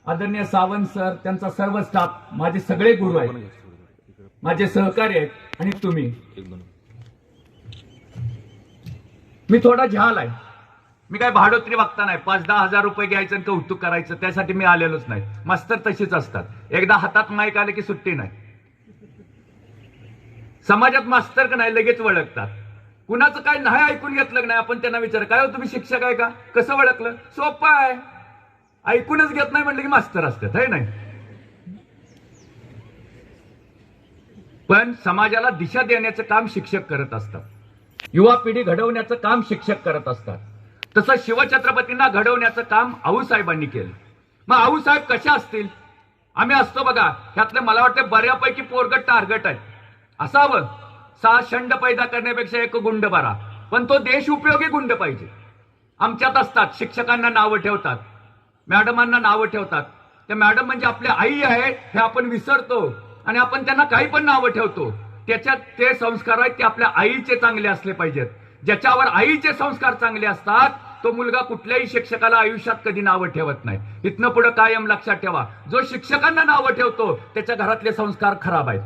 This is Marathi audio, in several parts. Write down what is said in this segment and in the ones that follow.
आदरणीय सावंत सर, त्यांचा सर्व स्टाफ, माझे सगळे गुरु आहेत, माझे सहकारी आहेत आणि तुम्ही. मी थोडा झाल आहे. मी काय भाडोत्री बघता नाही, 5-10 हजार रुपये घ्यायचं आणि कौतुक करायचं त्यासाठी मी आलेलोच नाही. मास्तर तशीच असतात, एकदा हातात माईक आले की सुट्टी नाही. समाजात मास्तर का नाही लगेच ओळखतात. कुणाचं काय नाही ऐकून घेतलं नाही आपण त्यांना विचार, काय हो तुम्ही शिक्षक आहे का, कसं ओळखलं, सोपं आहे. ऐकूनच घेत नाही म्हटलं की मास्तर असतात, है नाही. पण समाजाला दिशा देण्याचं काम शिक्षक करत असतात, युवा पिढी घडवण्याचं काम शिक्षक करत असतात. तसं शिवछत्रपतींना घडवण्याचं काम आऊसाहेबांनी केलं. मग आऊसाहेब कशा असतील, आम्ही असतो बघा, ह्यातलं मला वाटतं बऱ्यापैकी पोरगट टार्गट आहे. असावं 6 शंड पैदा करण्यापेक्षा एक गुंड बरा, पण तो देश उपयोगी गुंड पाहिजे. आमच्यात असतात, शिक्षकांना नावं ठेवतात, मॅडमांना नावं ठेवतात. त्या मॅडम म्हणजे आपल्या आई आहे हे आपण विसरतो आणि आपण त्यांना काही पण नावं ठेवतो. त्याच्यात ते संस्कार आहेत ते आपल्या आईचे चांगले असले पाहिजेत. ज्याच्यावर आईचे संस्कार चांगले असतात तो मुलगा कुठल्याही शिक्षकाला आयुष्यात कधी नावं ठेवत नाही. इथनं पुढे कायम लक्षात ठेवा, जो शिक्षकांना नावं ठेवतो त्याच्या घरातले संस्कार खराब आहेत,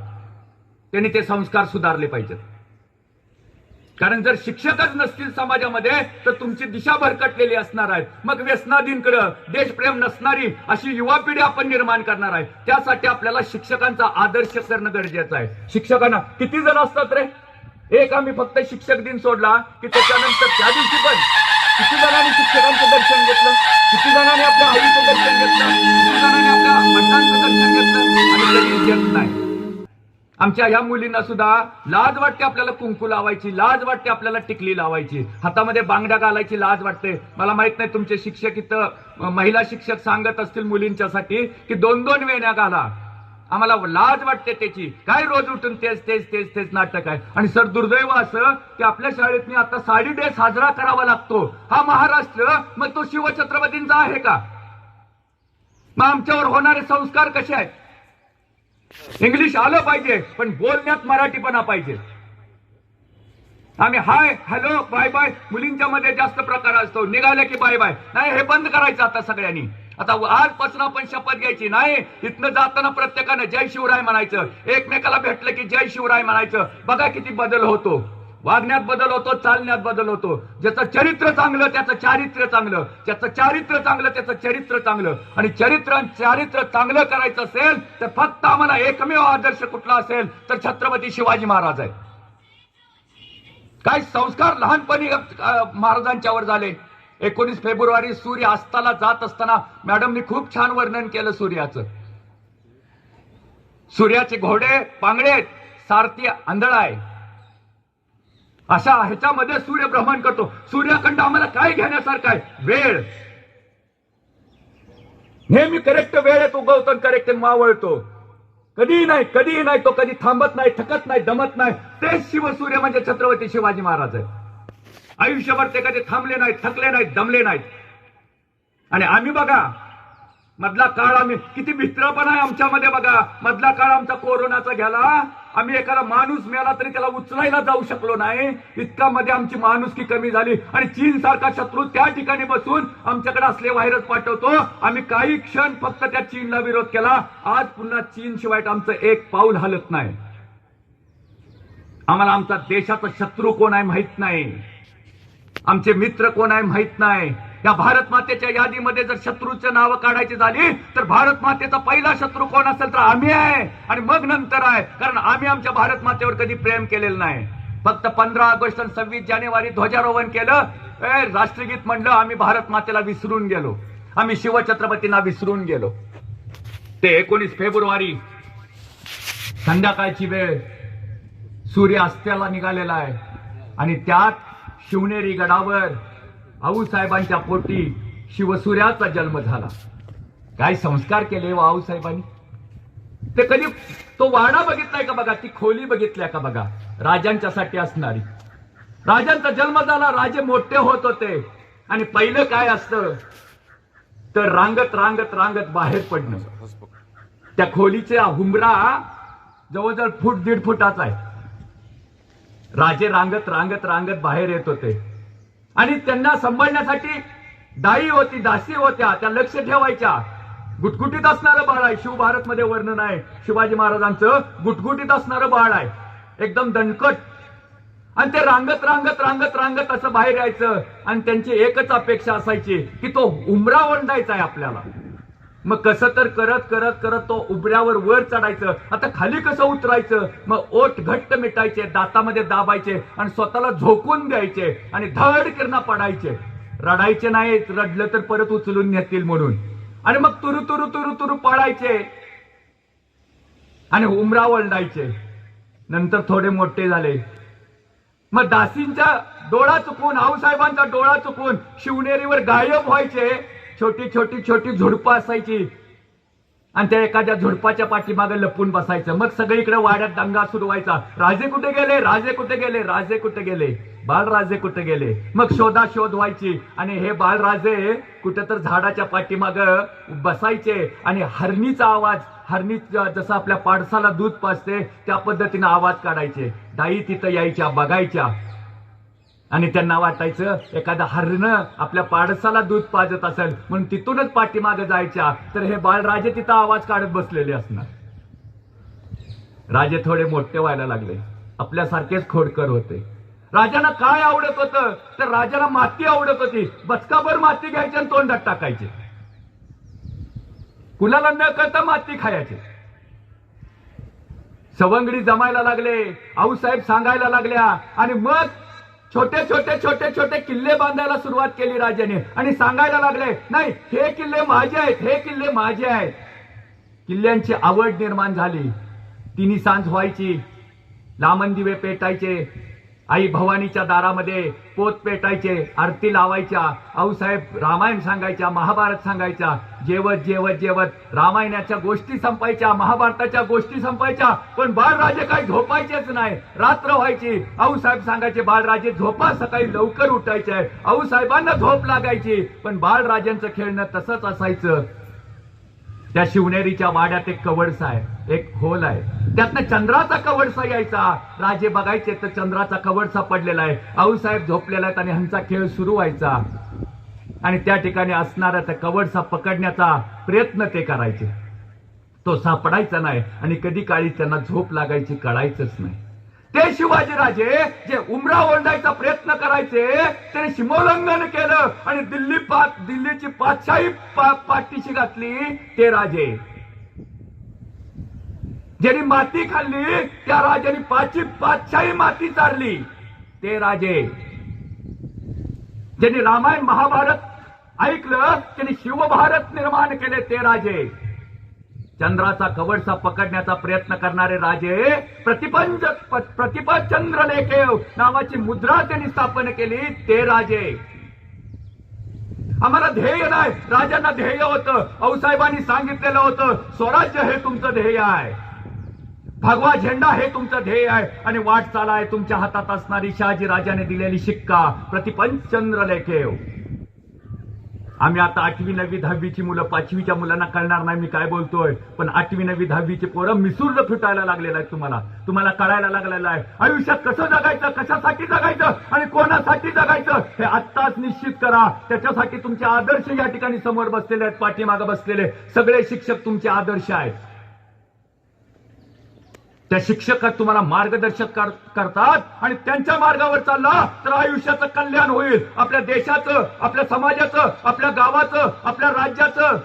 त्यांनी ते संस्कार सुधारले पाहिजेत. कारण जर शिक्षकच नसतील समाजामध्ये तर तुमची दिशा भरकटलेली असणार आहे. मग व्यसनाधीनकडे देशप्रेम नसणारी अशी युवा पिढी आपण निर्माण करणार आहे. त्यासाठी आपल्याला शिक्षकांचा आदर्श करणं गरजेचं आहे. शिक्षकांना किती जण असतात रे, एक आम्ही फक्त शिक्षक दिन सोडला की त्याच्यानंतर त्या दिवशी पण किती जणांनी शिक्षकांचं दर्शन घेतलं, किती जणांनी आपल्या आईचं दर्शन घेतलं, किती जणांनी आपल्या वडिलांचं दर्शन घेतलं आणि कधी घेत नाही. आमच्या ह्या मुलींना सुद्धा लाज वाटते आपल्याला कुंकू लावायची, लाज वाटते आपल्याला टिकली लावायची, हातामध्ये बांगड्या घालायची लाज वाटते. मला माहित नाही तुमचे शिक्षक इथं महिला शिक्षक सांगत असतील मुलींच्यासाठी की 2-2 वेण्या घाला. आम्हाला लाज वाटते त्याची. काय रोज उठून तेच तेच तेच तेच नाटक आहे. आणि सर दुर्दैव असं की आपल्या शाळेतनी आता साडी डे साजरा करावा लागतो. हा महाराष्ट्र, मग तो शिवछत्रपतींचा आहे का? मग आमच्यावर होणारे संस्कार कसे आहेत? इंग्लिश आलं पाहिजे पण बोलण्यात मराठीपणा पाहिजे. आम्ही हाय हॅलो बाय बाय, मुलींच्या मध्ये जास्त प्रकार असतो, निघाले की बाय बाय. नाही, हे बंद करायचं आता सगळ्यांनी. आता आजपासून आपण शपथ घ्यायची नाही, इथनं जाताना प्रत्येकानं जय शिवराय म्हणायचं, एकमेकाला भेटलं की जय शिवराय म्हणायचं. बघा किती बदल होतो, वागण्यात बदल होतो, चालण्यात बदल होतो. ज्याचं चरित्र चांगलं त्याचं चारित्र्य चांगलं, ज्याचं चारित्र्य चांगलं त्याचं चरित्र चांगलं. आणि चारित्र्य चांगलं करायचं असेल तर फक्त आम्हाला एकमेव आदर्श कुठला असेल तर छत्रपती शिवाजी महाराज आहे. काय संस्कार लहानपणी महाराजांच्यावर झाले. 19 फेब्रुवारी सूर्य अस्ताला जात असताना मॅडमनी खूप छान वर्णन केलं सूर्याचं. सूर्याचे घोडे पांगडे, सारथी आंधळा आहे. अशा ह्याच्यामध्ये सूर्य भ्रमण करतो. सूर्याखंड आम्हाला काय घेण्यासारखं आहे? वेळ. नेहमी करेक्ट वेळेत उगवतो, करेक्ट मावळतो. कधीही नाही तो कधी थांबत नाही, थकत नाही, दमत नाही. तेच शिवसूर्य म्हणजे छत्रपती शिवाजी महाराज आहे. आयुष्यभर ते कधी थांबले नाहीत, थकले नाहीत, दमले नाहीत. आणि आम्ही बघा मधला काळ, आम्ही किती भित्रपण आहे आमच्यामध्ये. बघा मधला काळ आमचा कोरोनाचा गेला, आम्ही एखादा माणूस मेला तरी त्याला उचलायला जाऊ शकलो नाही. इतका मध्ये आमची माणुसकी कमी झाली. आणि चीन सारखा शत्रू त्या ठिकाणी बसून आमच्याकडे असले व्हायरस पाठवतो. आम्ही काही क्षण फक्त त्या चीनला विरोध केला. आज पुन्हा चीन शिवाय आमचं एक पाऊल हलत नाही. आम्हाला आमचा देशाचा शत्रू कोण आहे माहित नाही, आमचे मित्र कोण आहे माहित नाही. या भारत मातेच्या यादीमध्ये जर शत्रूचं नावं काढायची झाली तर भारत मातेचा पहिला शत्रू कोण असेल तर आम्ही आहे आणि मग नंतर आहे. कारण आम्ही आमच्या भारत मातेवर कधी प्रेम केलेलं नाही. फक्त 15 ऑगस्ट आणि 26 जानेवारी ध्वजारोहण केलं, राष्ट्रगीत म्हणलं, आम्ही भारत मातेला विसरून गेलो, आम्ही शिवछत्रपतींना विसरून गेलो. ते 19 फेब्रुवारी संध्याकाळची वेळ, सूर्य अस्ताला निघालेला आहे आणि त्यात शिवनेरी गडावर आऊसाहेबांच्या पोटी शिवसूर्याचा जन्म झाला. काय संस्कार केले व आऊसाहेबांनी. ते कधी तो वाडा बघितलाय का बघा, ती खोली बघितल्या का बघा, राजांच्यासाठी असणारी. राजांचा जन्म झाला, राजे मोठे होत होते आणि पहिलं काय असतं तर रांगत रांगत रांगत बाहेर पडणं. त्या खोलीचा हुंबरा जवळजवळ 1.5 फुटाचा आहे. राजे रांगत रांगत रांगत बाहेर येत होते आणि त्यांना सांभाळण्यासाठी दाई होती, दासी होत्या, त्या लक्ष ठेवायच्या. गुटगुटीत असणारं बाळ आहे. शिवभारतमध्ये वर्णन आहे शिवाजी महाराजांचं, गुटगुटीत असणारं बाळ आहे, एकदम दणकट. आणि ते रांगत रांगत रांगत रांगत असं बाहेर यायचं आणि त्यांची एकच अपेक्षा असायची की तो उमरा ओंडायचा आहे आपल्याला. मग कसं तर करत करत करत तो उमऱ्यावर वर चढायचं. आता खाली कसं उतरायचं? मग ओठ घट्ट मिटायचे, दातामध्ये दाबायचे आणि स्वतःला झोकून द्यायचे आणि धड किरणा पडायचे. रडायचे नाही, रडलं तर परत उचलून नेतील म्हणून. आणि मग तुरु तुरु तुरु तुरु पडायचे आणि उमरा ओंडायचे. नंतर थोडे मोठे झाले, मग दासींचा डोळा चुकून, आऊसाहेबांचा डोळा चुकून शिवनेरीवर गायब व्हायचे. छोटी छोटी छोटी झुडपं असायची आणि त्या एखाद्या झुडपाच्या पाठीमागे लपून बसायचं. मग सगळीकडे वाड्यात दंगा सुरू व्हायचा. राजे कुठे गेले, राजे कुठे गेले, राजे कुठे गेले, बाळराजे कुठे गेले. मग शोधाशोध व्हायची आणि हे बाळराजे कुठे तर झाडाच्या पाठीमागं बसायचे आणि हरणीचा आवाज, हरणी जसं आपल्या पाडसाला दूध पाजते त्या पद्धतीने आवाज काढायचे. दाई तिथं यायच्या, बघायच्या आणि त्यांना वाटायचं एखादा हरण आपल्या पाडसाला दूध पाजत असेल म्हणून तिथूनच पाठीमागे जायच्या. तर हे बाळराजे तिथं आवाज काढत बसलेले असणार. राजे थोडे मोठे व्हायला लागले, आपल्यासारखेच खोडकर होते. राजांना काय आवडत होतं? तर राजाला माती आवडत होती. बचकाभर माती घ्यायची आणि तोंडात टाकायचे. कुणाला न कळता माती खायचे. सवंगडी जमायला लागले, आऊसाहेब सांगायला लागल्या आणि मग छोटे छोटे छोटे छोटे किल्ले बांधायला सुरुवात केली राजाने आणि सांगायला लागले, नाही हे किल्ले माझे आहेत, हे किल्ले माझे आहेत. किल्ल्यांची आवड निर्माण झाली. तिन्ही सांज व्हायची, लामण दिवे पेटायचे, आई भवानीच्या दारामध्ये पोत पेटायचे, आरती लावायच्या, आऊसाहेब रामायण सांगायच्या, महाभारत सांगायच्या. जेवत जेवत जेवत रामायणाच्या गोष्टी संपायच्या, महाभारताच्या गोष्टी संपायच्या. पण बाळराजे काही झोपायचेच नाही. रात्र व्हायची, आऊसाहेब सांगायचे बाळराजे झोपा, सकाळी लवकर उठायचे. आऊसाहेबांना झोप लागायची. पण बाळराजांचं खेळणं तसंच असायचं. त्या शिवनेरीच्या वाड्यात एक कवडसा आहे, एक खोल आहे, त्यातनं चंद्राचा कवडसा यायचा. राजे बघायचे तर चंद्राचा कवडसा पडलेला आहे, आऊसाहेब झोपलेला आहेत आणि ह्यांचा खेळ सुरू व्हायचा. आणि त्या ठिकाणी असणारा त्या कवडसा पकडण्याचा प्रयत्न ते करायचे. तो सापडायचा नाही आणि कधी काळी त्यांना झोप लागायची कळायचंच नाही. ते शिवाजीराजे जे उमरा ओंडायचा प्रयत्न करायचे त्याने सीमोल्लंघन केलं आणि दिल्लीची पातशाही पाठीशी घातली. ते राजे ज्यांनी माती खाल्ली त्या राजांनी पातशाही माती चारली. ते राजे ज्यांनी रामायण महाभारत ऐकलं त्यांनी शिवभारत निर्माण केले. ते राजे चंद्राचा कवडसा पकडण्याचा प्रयत्न करणारे राजे प्रतिपचंद्रलेखेव नावाची मुद्रा त्यांनी स्थापन केली. ते राजे. आम्हाला ध्येय नाही, राजांना ध्येय होतं. आऊसाहेबांनी सांगितलेलं होतं स्वराज्य हे तुमचं ध्येय आहे, भगवा झेंडा हे तुमचं ध्येय आहे आणि वाटचाल आहे तुमच्या हातात असणारी शहाजी राजाने दिलेली शिक्का प्रतिपचंद्रलेखेव. आम्ही आता 8वी 9वी 10वीची मुलं, 5वीच्या मुलांना कळणार नाही मी काय बोलतोय, पण 8वी 9वी 10वीचे पोरं मिसूरला फुटायला लागलेलं आहे. तुम्हाला कळायला लागलेलं आहे आयुष्यात कसं जगायचं, कशासाठी जगायचं आणि कोणासाठी जगायचं हे आत्ताच निश्चित करा. त्याच्यासाठी तुमचे आदर्श या ठिकाणी समोर बसलेले आहेत, पाठीमागे बसलेले सगळे शिक्षक तुमचे आदर्श आहेत. त्या शिक्षक तुम्हाला मार्गदर्शक करतात आणि त्यांच्या मार्गावर चालला तर आयुष्याचं कल्याण होईल. आपल्या देशाचं, आपल्या समाजाचं, आपल्या गावाचं, आपल्या राज्याचं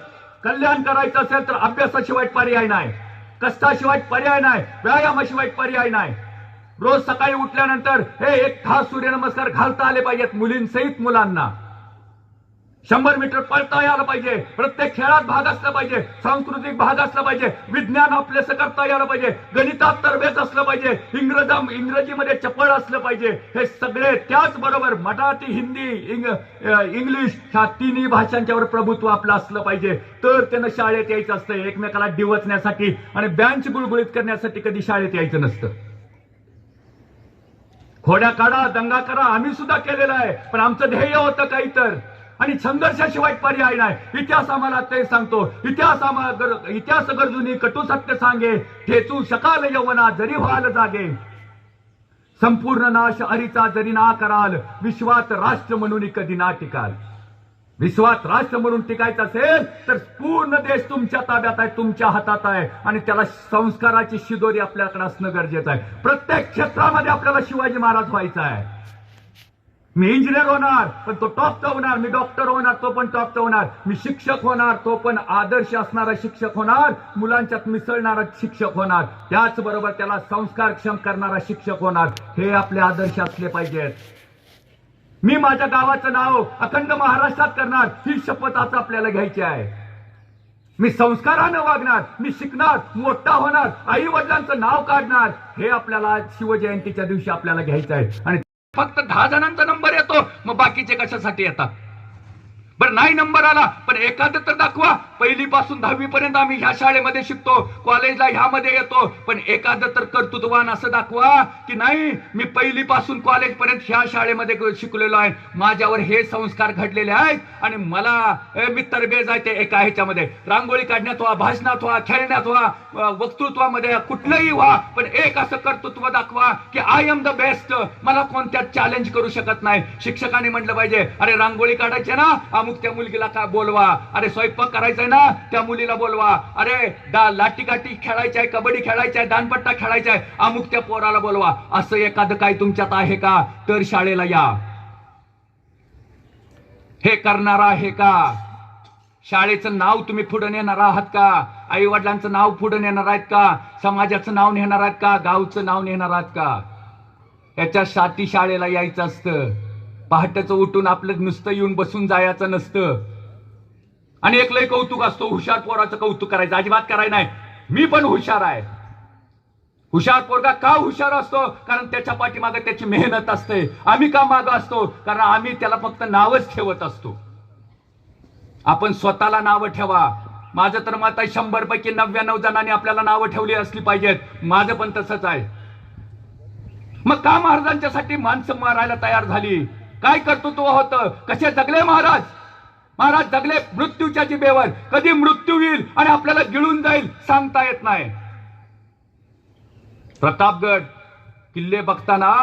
कल्याण करायचं असेल तर अभ्यासाशिवाय पर्याय नाही, कष्टाशिवाय पर्याय नाही, व्यायामाशिवाय पर्याय नाही. रोज सकाळी उठल्यानंतर हे 1 तास सूर्यनमस्कार घालता आले पाहिजेत मुलींसहित मुलांना. 100 मीटर पळता यायला पाहिजे, प्रत्येक खेळात भाग असला पाहिजे, सांस्कृतिक भाग असला पाहिजे, विज्ञान आपलेस करता यायला पाहिजे, गणितात तरबेज असलं पाहिजे, इंग्रजीमध्ये चपळ असलं पाहिजे. हे सगळे त्याचबरोबर मराठी, हिंदी, इंग्लिश ह्या तिन्ही भाषांच्यावर प्रभुत्व आपलं असलं पाहिजे. तर त्यानं शाळेत यायचं असतं. एकमेकाला डिवचण्यासाठी आणि बँच गुळगुळीत करण्यासाठी कधी शाळेत यायचं नसतं. खोड्या काढा, दंगा करा, आम्ही सुद्धा केलेला आहे, पण आमचं ध्येय होतं काही तर. आणि संघर्षाशिवाय पर्याय नाही. इतिहास आम्हाला ते सांगतो. इतिहास गरजुनी कटू सत्य सांगे, ठेचू शकाल यवना जरी व्हाल जागे. संपूर्ण नाश हरीचा जरी ना कराल, विश्वात राष्ट्र म्हणून कधी ना टिकाल. विश्वात राष्ट्र म्हणून टिकायचं असेल तर पूर्ण देश तुमच्या ताब्यात आहे, तुमच्या हातात आहे, आणि त्याला संस्काराची शिदोरी आपल्याकडे असणं गरजेचं आहे. प्रत्येक क्षेत्रामध्ये आपल्याला शिवाजी महाराज व्हायचा आहे. मी इंजिनियर होणार पण तो टॉपचा होणार, मी डॉक्टर होणार तो पण टॉपचा होणार, मी शिक्षक होणार तो पण आदर्श असणारा शिक्षक होणार, मुलांच्यात मिसळणारा शिक्षक होणार, त्याचबरोबर त्याला संस्कारक्षम करणारा शिक्षक होणार. हे आपले आदर्श असले पाहिजेत. मी माझ्या गावाचं नाव अखंड महाराष्ट्रात करणार ही शपथ आज आपल्याला घ्यायची आहे. मी संस्कारानं वागणार, मी शिकणार, मोठा होणार, आई वडिलांचं नाव काढणार, हे आपल्याला शिवजयंतीच्या दिवशी आपल्याला घ्यायचं आहे. आणि फक्त 10 जणांचा नंबर येतो, मग बाकीचे कशासाठी येतात? बरं, नाही नंबर आला पण एखादं तर दाखवा. 1ली पासून 10वी पर्यंत आम्ही ह्या शाळेमध्ये शिकतो, कॉलेजला ह्यामध्ये येतो, पण एखादं तर कर्तृत्ववान असं दाखवा की नाही मी 1ली पासून कॉलेज पर्यंत ह्या शाळेमध्ये शिकलेलो आहे, माझ्यावर हे संस्कार घडलेले आहेत, आणि मला मी तरबेज आहे ते एका ह्याच्यामध्ये रांगोळी काढण्यात व्हा, भाषणात व्हा, खेळण्यात व्हा, वक्तृत्वामध्ये कुठलंही व्हा, पण एक असं कर्तृत्व दाखवा की आय एम द बेस्ट, मला कोणत्यात चॅलेंज करू शकत नाही. शिक्षकांनी म्हटलं पाहिजे, अरे रांगोळी काढायचे ना, अमुक त्या मुलगीला का बोलवा, अरे स्वयंपाक करायचाय ना त्या मुलीला बोलवा, अरे लाठी काठी खेळायची आहे, कबड्डी खेळायची आहे, दानपट्टा खेळायचा आहे, अमुक त्या पोराला बोलवा. असं एखादं काय तुमच्यात आहे का? तर शाळेला या. हे करणारा आहे का? शाळेचं नाव तुम्ही पुढे नेणार आहात का? आई वडिलांचं नाव पुढे नेणार आहेत का? समाजाचं नाव नेणार आहात का? गावचं नाव नेणार आहात का? याच्यासाठी शाळेला यायचं असतं. पहाटेचं उठून आपलं नुसतं येऊन बसून जायचं नसतं. आणि एक लय कौतुक असतो, हुशार पोराचं कौतुक करायचं अजिबात करायचं नाही. मी पण हुशार आहे. हुशार पोरगा का हुशार असतो? कारण त्याच्या पाठीमागे त्याची मेहनत असते. आम्ही का मागं असतो? कारण आम्ही त्याला फक्त नावच ठेवत असतो. आपण स्वतःला नावं ठेवा. माझं तर मत आहे 100 पैकी 99 जणांनी आपल्याला नावं ठेवली असली पाहिजेत. माझं पण तसंच आहे. मग का महाराजांच्यासाठी माणसं मारायला तयार झाली? काय कर्तृत्व होतं? कसे जगले महाराज? महाराज जगले मृत्यूच्या जिभेवर. कधी मृत्यू येईल आणि आपल्याला गिळून जाईल सांगता येत नाही. प्रतापगड किल्ले बघताना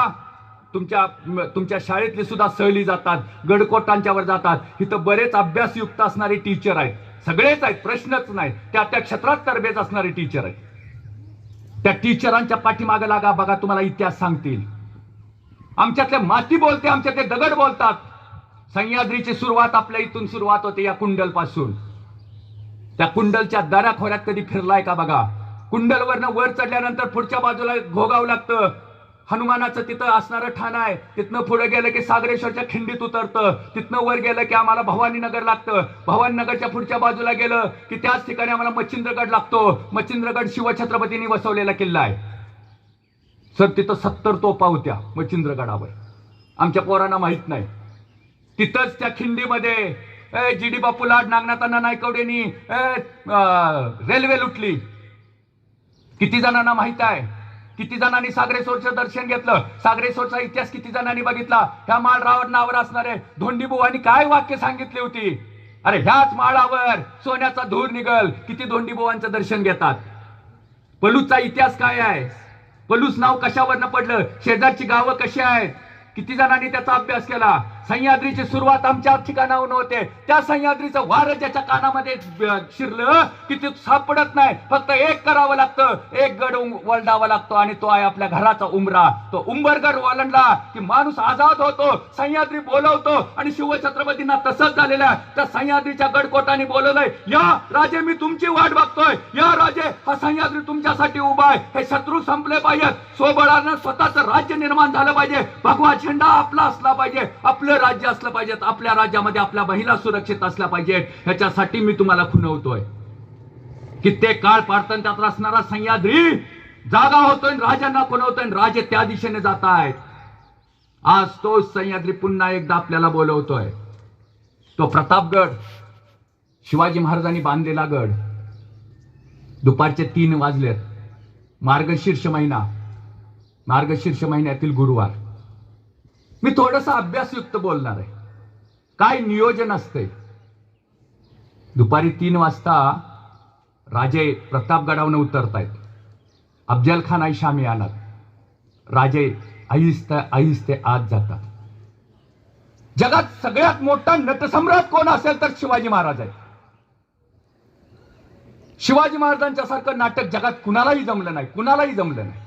तुमच्या शाळेतली सुद्धा सहली जातात, गडकोटांच्यावर जातात. इथं बरेच अभ्यासयुक्त असणारे टीचर आहेत, सगळेच आहेत, प्रश्नच नाही. त्या क्षेत्रात तरबेज असणारे टीचर आहेत. त्या टीचरांच्या पाठीमागे लागा, बघा तुम्हाला इतिहास सांगतील. आमच्यातले माती बोलते, आमच्यातले दगड बोलतात. सह्याद्रीची सुरुवात आपल्या इथून सुरुवात होते, या कुंडल पासून. त्या कुंडलच्या दऱ्याखोऱ्यात कधी फिरलाय का बघा? कुंडलवरनं वर चढल्यानंतर पुढच्या बाजूला घोगाव लागतं. हनुमानाचं तिथं असणारं ठाण आहे. तिथनं पुढे गेलं की सागरेश्वरच्या खिंडीत उतरतं. तिथनं वर गेलं की आम्हाला भवानीनगर लागतं. भवानीनगरच्या पुढच्या बाजूला गेलं की त्याच ठिकाणी आम्हाला मच्छिंद्रगड लागतो. मच्छिंद्रगड शिवछत्रपतींनी वसवलेला किल्ला आहे. सर तिथं 70 तोफा होत्या मच्छिंद्रगडावर. आमच्या पोरांना माहित नाही. तिथंच त्या खिंडीमध्ये जी डी बापू लाड, नागनाथांना नायकवडेंनी रेल्वे लुटली. किती जणांना माहित आहे? किती जणांनी सागरेश्वरचं दर्शन घेतलं? सागरेश्वरचा इतिहास किती जणांनी बघितला? ह्या माळरावर नावावर असणारे धोंडीबुवांनी काय वाक्य सांगितली होती? अरे ह्याच माळावर सोन्याचा धूर निघल. किती धोंडीबुवांचं दर्शन घेतात? पलूसचा इतिहास काय आहे? पलूस नाव कशावरनं पडलं? शेजारची गावं कशी आहेत? किती जणांनी त्याचा अभ्यास केला? सह्याद्रीची सुरुवात आमच्या ठिकाणाहून होते. त्या सह्याद्रीचं वारं ज्याच्या कानामध्ये शिरलं की ते सापडत नाही. फक्त एक करावं लागतं, एक गड वळडावा लागतो, आणि तो आहे आपल्या घराचा उंबरा. तो उंबरगड ओलांडला की माणूस आजाद होतो. सह्याद्री बोलवतो, आणि शिवछत्रपतींना तसंच झालेलं आहे. त्या सह्याद्रीच्या गडकोटाने बोलवलंय, या राजे मी तुमची वाट बघतोय. या राजे, हा सह्याद्री तुमच्यासाठी उभा आहे. हे शत्रू संपले पाहिजेत. स्वबळानं स्वतःचं राज्य निर्माण झालं पाहिजे. भगवा झेंडा आपला असला पाहिजे. आपलं राज्य असलं पाहिजे. आपल्या राज्यामध्ये आपल्या महिला सुरक्षित असल्या पाहिजेत. ह्याच्यासाठी मी तुम्हाला खुणवतोय. कित्येक काळ पारतन त्यात असणारा सह्याद्री जागा होतोय, राजांना खुणवतोय, राजे त्या दिशेने जात आहेत. आज तो सह्याद्री पुन्हा एकदा आपल्याला बोलवतोय. तो प्रतापगड, शिवाजी महाराजांनी बांधलेला गड. दुपारचे 3 वाजलेत. मार्गशीर्ष महिन्यातील गुरुवार. मी थोडंसं अभ्यासयुक्त बोलणार आहे. काय नियोजन असते? दुपारी 3 वाजता राजे प्रतापगडावरून उतरतायत. अफजल खान आई शामियानात. राजे आहिस्ते आहिस्ते आत जातात. जगात सगळ्यात मोठा नटसम्राट कोण असेल तर शिवाजी महाराज आहे. शिवाजी महाराजांच्या सारखं नाटक जगात कुणालाही जमलं नाही, कुणालाही जमलं नाही.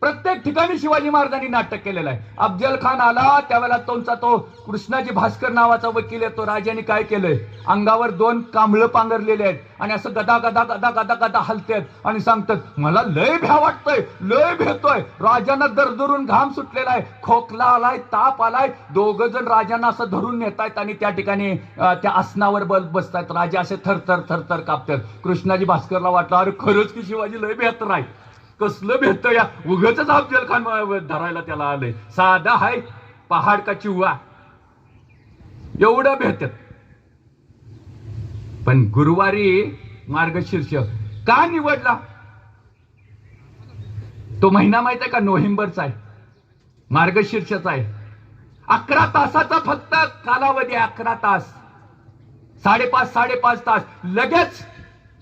प्रत्येक ठिकाणी शिवाजी महाराजांनी नाटक केलेलं आहे. अफजल खान आला त्यावेळेला तो कृष्णाजी भास्कर नावाचा वकील आहे, तो राजाने काय केलंय, अंगावर 2 कांबळं पांघरलेले आहेत आणि असं गदा गदा गदा गदा गदा हलतात आणि सांगतात मला लय भ्या वाटतोय, लय भेटतोय. राजांना दरदरून घाम सुटलेला आहे, खोकला आलाय, ताप आलाय. 2 जण राजांना असं धरून नेतायत आणि त्या ठिकाणी त्या आसनावर बसतायत. राजा असे थरथर थरथर कापतात. कृष्णाजी भास्करला वाटलं अरे खरंच की शिवाजी लय बेहतर आहे, कसलं भेटत या उगच अफजल खान धरायला त्याला आलंय. साधा हाय पहाड का चिव्वा एवढं भेटत. पण गुरुवारी मार्गशीर्ष का निवडला? तो महिना माहित आहे का? नोव्हेंबरचा आहे, मार्गशीर्षचा आहे. 11 तासाचा फक्त कालावधी, 11 तास, 5.5 तास. लगेच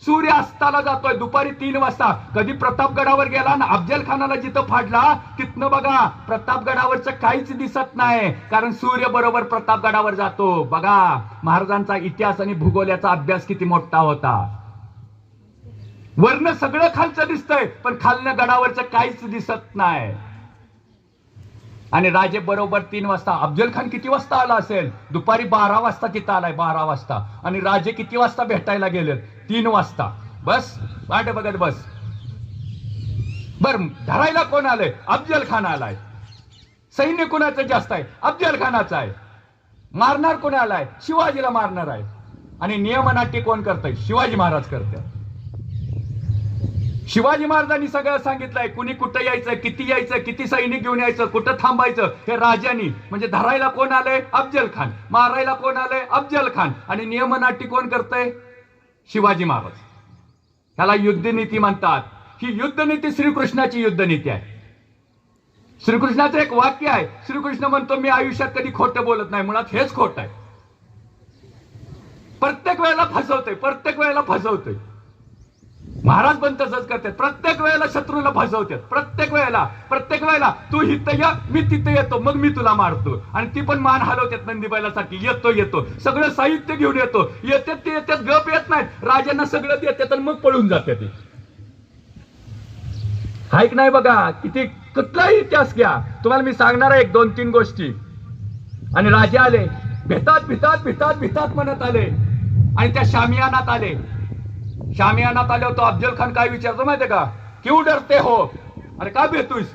सूर्य अस्ताला जातोय दुपारी 3 वाजता. कधी प्रतापगडावर गेला ना, अफजल खानाला जिथं फाडला तिथनं बघा प्रतापगडावरचं काहीच दिसत नाही, कारण सूर्य बरोबर प्रतापगडावर जातो. बघा महाराजांचा इतिहास आणि भूगोलाचा अभ्यास किती मोठा होता. वरनं सगळं खालचं दिसतंय पण खालनं गडावरचं काहीच दिसत नाही. आणि राजे बरोबर 3 वाजता. अफजल खान किती वाजता आला असेल? दुपारी 12 वाजता तिथं आलाय, 12 वाजता. आणि राजे किती वाजता भेटायला गेले? 3 वाजता. बस वाट बघत बस. बर धरायला कोण आलंय? अफजल खान आलाय. सैन्य कोणाचं जास्त आहे? अफजल खानाचं आहे. मारणार कोण आलाय? शिवाजीला मारणार आहे. आणि नियमनाट्य कोण करतंय? शिवाजी महाराज करतात. शिवाजी महाराजांनी सगळं सांगितलंय. कुणी कुठं यायचं, किती यायचं, किती सैनिक घेऊन यायचं, कुठं थांबायचं हे राजांनी. म्हणजे धरायला कोण आलंय? अफजल खान. मारायला कोण आलंय? अफजल खान. आणि नियमनाट्य कोण करतंय? शिवाजी महाराज. त्याला युद्धनीती म्हणतात. ही युद्धनीती श्रीकृष्णाची युद्धनीती आहे. श्रीकृष्णाचं एक वाक्य आहे. श्रीकृष्ण म्हणतो मी आयुष्यात कधी खोटं बोलत नाही. मुळात हेच खोट आहे. प्रत्येक वेळेला फसवतोय, प्रत्येक वेळेला फसवतोय. महाराज पण तसंच करतात. प्रत्येक वेळेला शत्रूला फसवतात. प्रत्येक वेळेला तू इथं या, मी तिथे येतो, मग मी तुला मारतो. आणि ती पण मान हलवतात नंदीबाईलासाठी. येतो सगळं साहित्य घेऊन येतो. येतात ते येतात, गप येत नाहीत. राजांना सगळं देतात आणि मग पळून जाते ते. ऐक नाही बघा किती कुठलाही इतिहास घ्या, तुम्हाला मी सांगणार आहे 1-2-3 गोष्टी. आणि राजे आले, भितात म्हणत आले आणि त्या शामियानात आले. शामियानात आले होतो. अफजल खान काय विचारतो माहितीये का? क्यों डरते हो? अरे का भेटतोयस?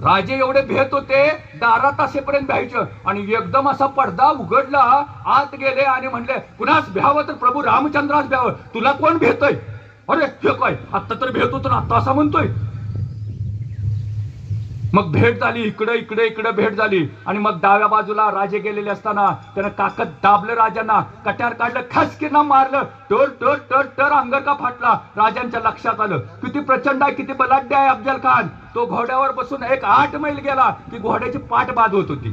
राजे एवढे भेट होते, दारात असेपर्यंत भ्यायचं. आणि एकदम असा पडदा उघडला, आत गेले आणि म्हणले कुणास भ्यावं तर प्रभू रामचंद्रास भ्यावं. तुला कोण भेटतोय? अरे हे काय, आता तर भेट होतो ना, आता असा म्हणतोय. मग भेट झाली, इकडे भेट झाली. आणि मग डाव्या बाजूला राजे गेलेले असताना त्यानं ताकद दाबलं राजांना, कट्यार काढलं, खसकीनं मारलं. टर अंगर का फाटला. राजांच्या लक्षात आलं किती प्रचंड आहे, किती बलाढ्य आहे अफजल खान. तो घोड्यावर बसून 8 मैल गेला की घोड्याची पाठ बाद होत होती.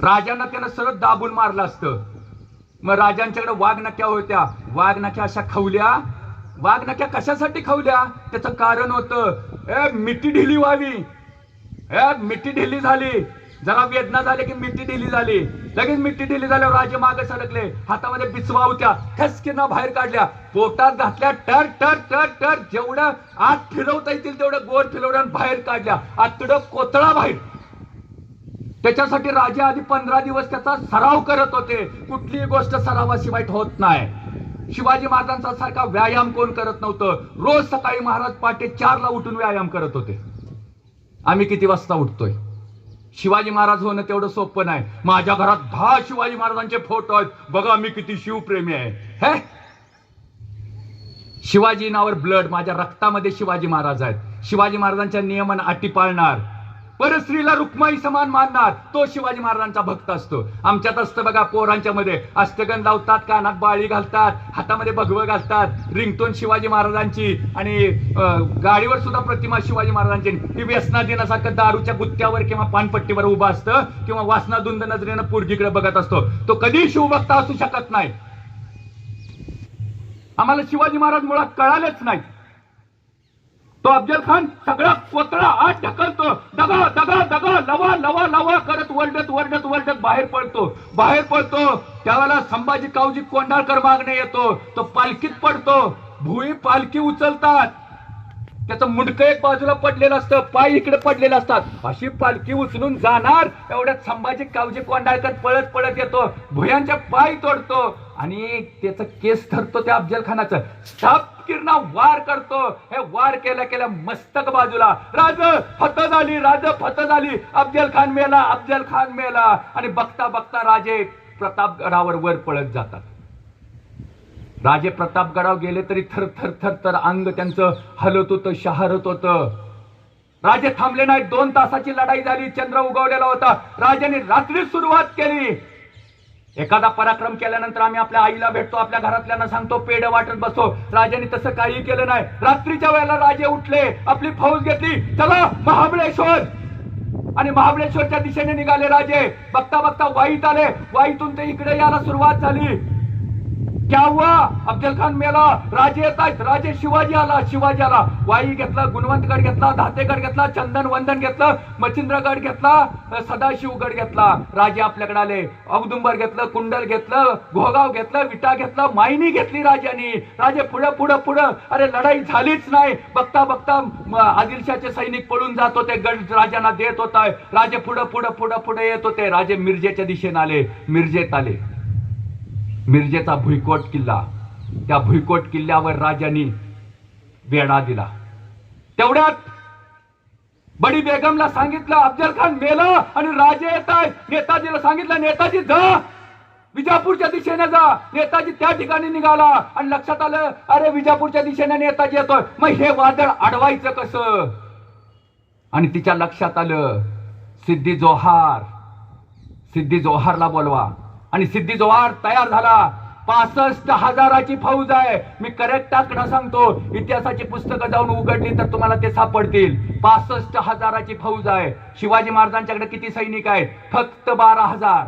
राजांना त्यानं सरळ दाबून मारलं असतं. मग राजांच्याकडे वाघनख्या होत्या. वाघनख्या अशा खवल्या. वाघनख्या कशासाठी खवल्या? त्याचं कारण होतं, मिठी ढिली व्हावी. मिठी ढिली झाली, जरा वेदना झाली की मिठी ढिली झाली. लगेच मिठी ढिली झाल्यावर राजे मागे सरकले. हातामध्ये बिचवा होत्या, खसकीनं बाहेर काढल्या, पोटात घातल्या. टर जेवढं आत फिरवता येतील तेवढं गोड फिरवल्या आणि बाहेर काढल्या. आतडं कोतळा बाहेर. त्याच्यासाठी राजे आधी 15 दिवस त्याचा सराव करत होते. कुठलीही गोष्ट सरावाशिवाय होत नाही. शिवाजी महाराजांचा सारखा व्यायाम कोण करत नव्हतं. रोज सकाळी महाराज पहाटे 4 ला उठून व्यायाम करत होते. आम्ही किती वाजता उठतोय? शिवाजी महाराज होणं तेवढं सोपं नाही. माझ्या घरात 10 शिवाजी महाराजांचे फोटो आहेत, बघा मी किती शिवप्रेमी आहे. हे शिवाजी नावावर ब्लड, माझ्या रक्तामध्ये शिवाजी महाराज आहेत. शिवाजी महाराजांच्या नियमन अटी पाळणार, परस्त्रीला रुक्माई समान मानणार, तो शिवाजी महाराजांचा भक्त असतो. आमच्यात असतं बघा, पोरांच्या मध्ये अष्टगंध लावतात, कानात बाळी घालतात, हातामध्ये भगवं घालतात, रिंगटोन शिवाजी महाराजांची, आणि गाडीवर सुद्धा प्रतिमा शिवाजी महाराजांची. ही व्यसना दिनासारखं दारूच्या गुत्त्यावर किंवा पानपट्टीवर उभा असतं, किंवा वासनाधुंद नजरेनं पोरगीकडे बघत असतो. तो कधी शिवभक्त असू शकत नाही. आम्हाला शिवाजी महाराज मुळात कळालेच नाही. तो अफजल खान सगळा कोतळा आत ढकलतो, दगा दगा दगा लवा लवा लवा करत वरडत वरडत वरडत बाहेर पडतो. त्यावेळेला संभाजी कावजी कोंढाळकर मागणे येतो, तो पालखीत पडतो. भुई पालखी उचलतात, त्याचं मुंडकं एक बाजूला पडलेलं असतं, पाय इकडे पडलेले असतात. अशी पालखी उचलून जाणार, एवढ्यात संभाजी कावजी कोंढाळकर पळत पळत येतो, भुयांच्या पाय तोडतो आणि त्याचं केस धरतो त्या अफजल खानाचं. किरणा वार करतो. हे वार केल्या केल्या मस्तक बाजूला. राज फत झाली. अफजल खान मेला. आणि बघता बघता राजे प्रतापगडावर वर पळत जातात. राजे प्रतापगडावर गेले तरी थर थर थर थर अंग त्यांचं हलत होतं, शहारत होतं. राजे थांबले नाहीत. 2 तासाची लढाई झाली. चंद्र उगवलेला होता. राजाने रात्री सुरुवात केली. एखादा पराक्रम केल्यानंतर आम्ही आपल्या आईला भेटतो, आपल्या घरातल्यांना सांगतो, पेढे वाटत बसतो. राजाने तसं काही केलं नाही. रात्रीच्या वेळेला राजे उठले, आपली फौज घेतली, चला महाबळेश्वर. आणि महाबळेश्वरच्या दिशेने निघाले राजे. बघता बघता वाईत आले. वाईतून ते इकडे यायला सुरुवात झाली. क्या हुआ? अफजल खान मेला. राजे येत आहेत. राजे शिवाजी आला. वाई घेतला, गुणवंतगड घेतला, धातेगड घेतला, चंदन वंदन घेतलं, मच्छिंद्रगड घेतला, सदाशिवगड घेतला. राजे आपल्याकडे आले. औदुंबर घेतलं, कुंडल घेतलं, घोगाव घेतलं, विटा घेतलं, मायनी घेतली राजांनी. राजे पुढं. अरे लढाई झालीच नाही. बघता बघता आदिलशाहचे सैनिक पळून जात होते. गड राजांना देत होता. राजे पुढे येत होते. राजे मिरजेच्या दिशेने आले. मिरजेत आले. मिरजेचा भुईकोट किल्ला. त्या भुईकोट किल्ल्यावर राजांनी वेढा दिला. तेवढ्यात बडी बेगमला सांगितलं अफजल खान मेला आणि राजे येत आहेत. नेताजीला सांगितलं, नेताजी जा, विजापूरच्या दिशेने जा. नेताजी त्या ठिकाणी निघाला आणि लक्षात आलं, अरे विजापूरच्या दिशेने नेताजी येतोय, मग हे वादळ अडवायचं कसं? आणि तिच्या लक्षात आलं, सिद्धी जोहारला बोलवा. आणि सिद्धी जोहार तयार झाला. 65,000ची फौज आहे. मी करेक्ट आकडा सांगतो, इतिहासाची पुस्तकं जाऊन उघडली तर तुम्हाला ते सापडतील. 65,000ची फौज आहे. शिवाजी महाराजांच्याकडे किती सैनिक आहेत? फक्त 12,000.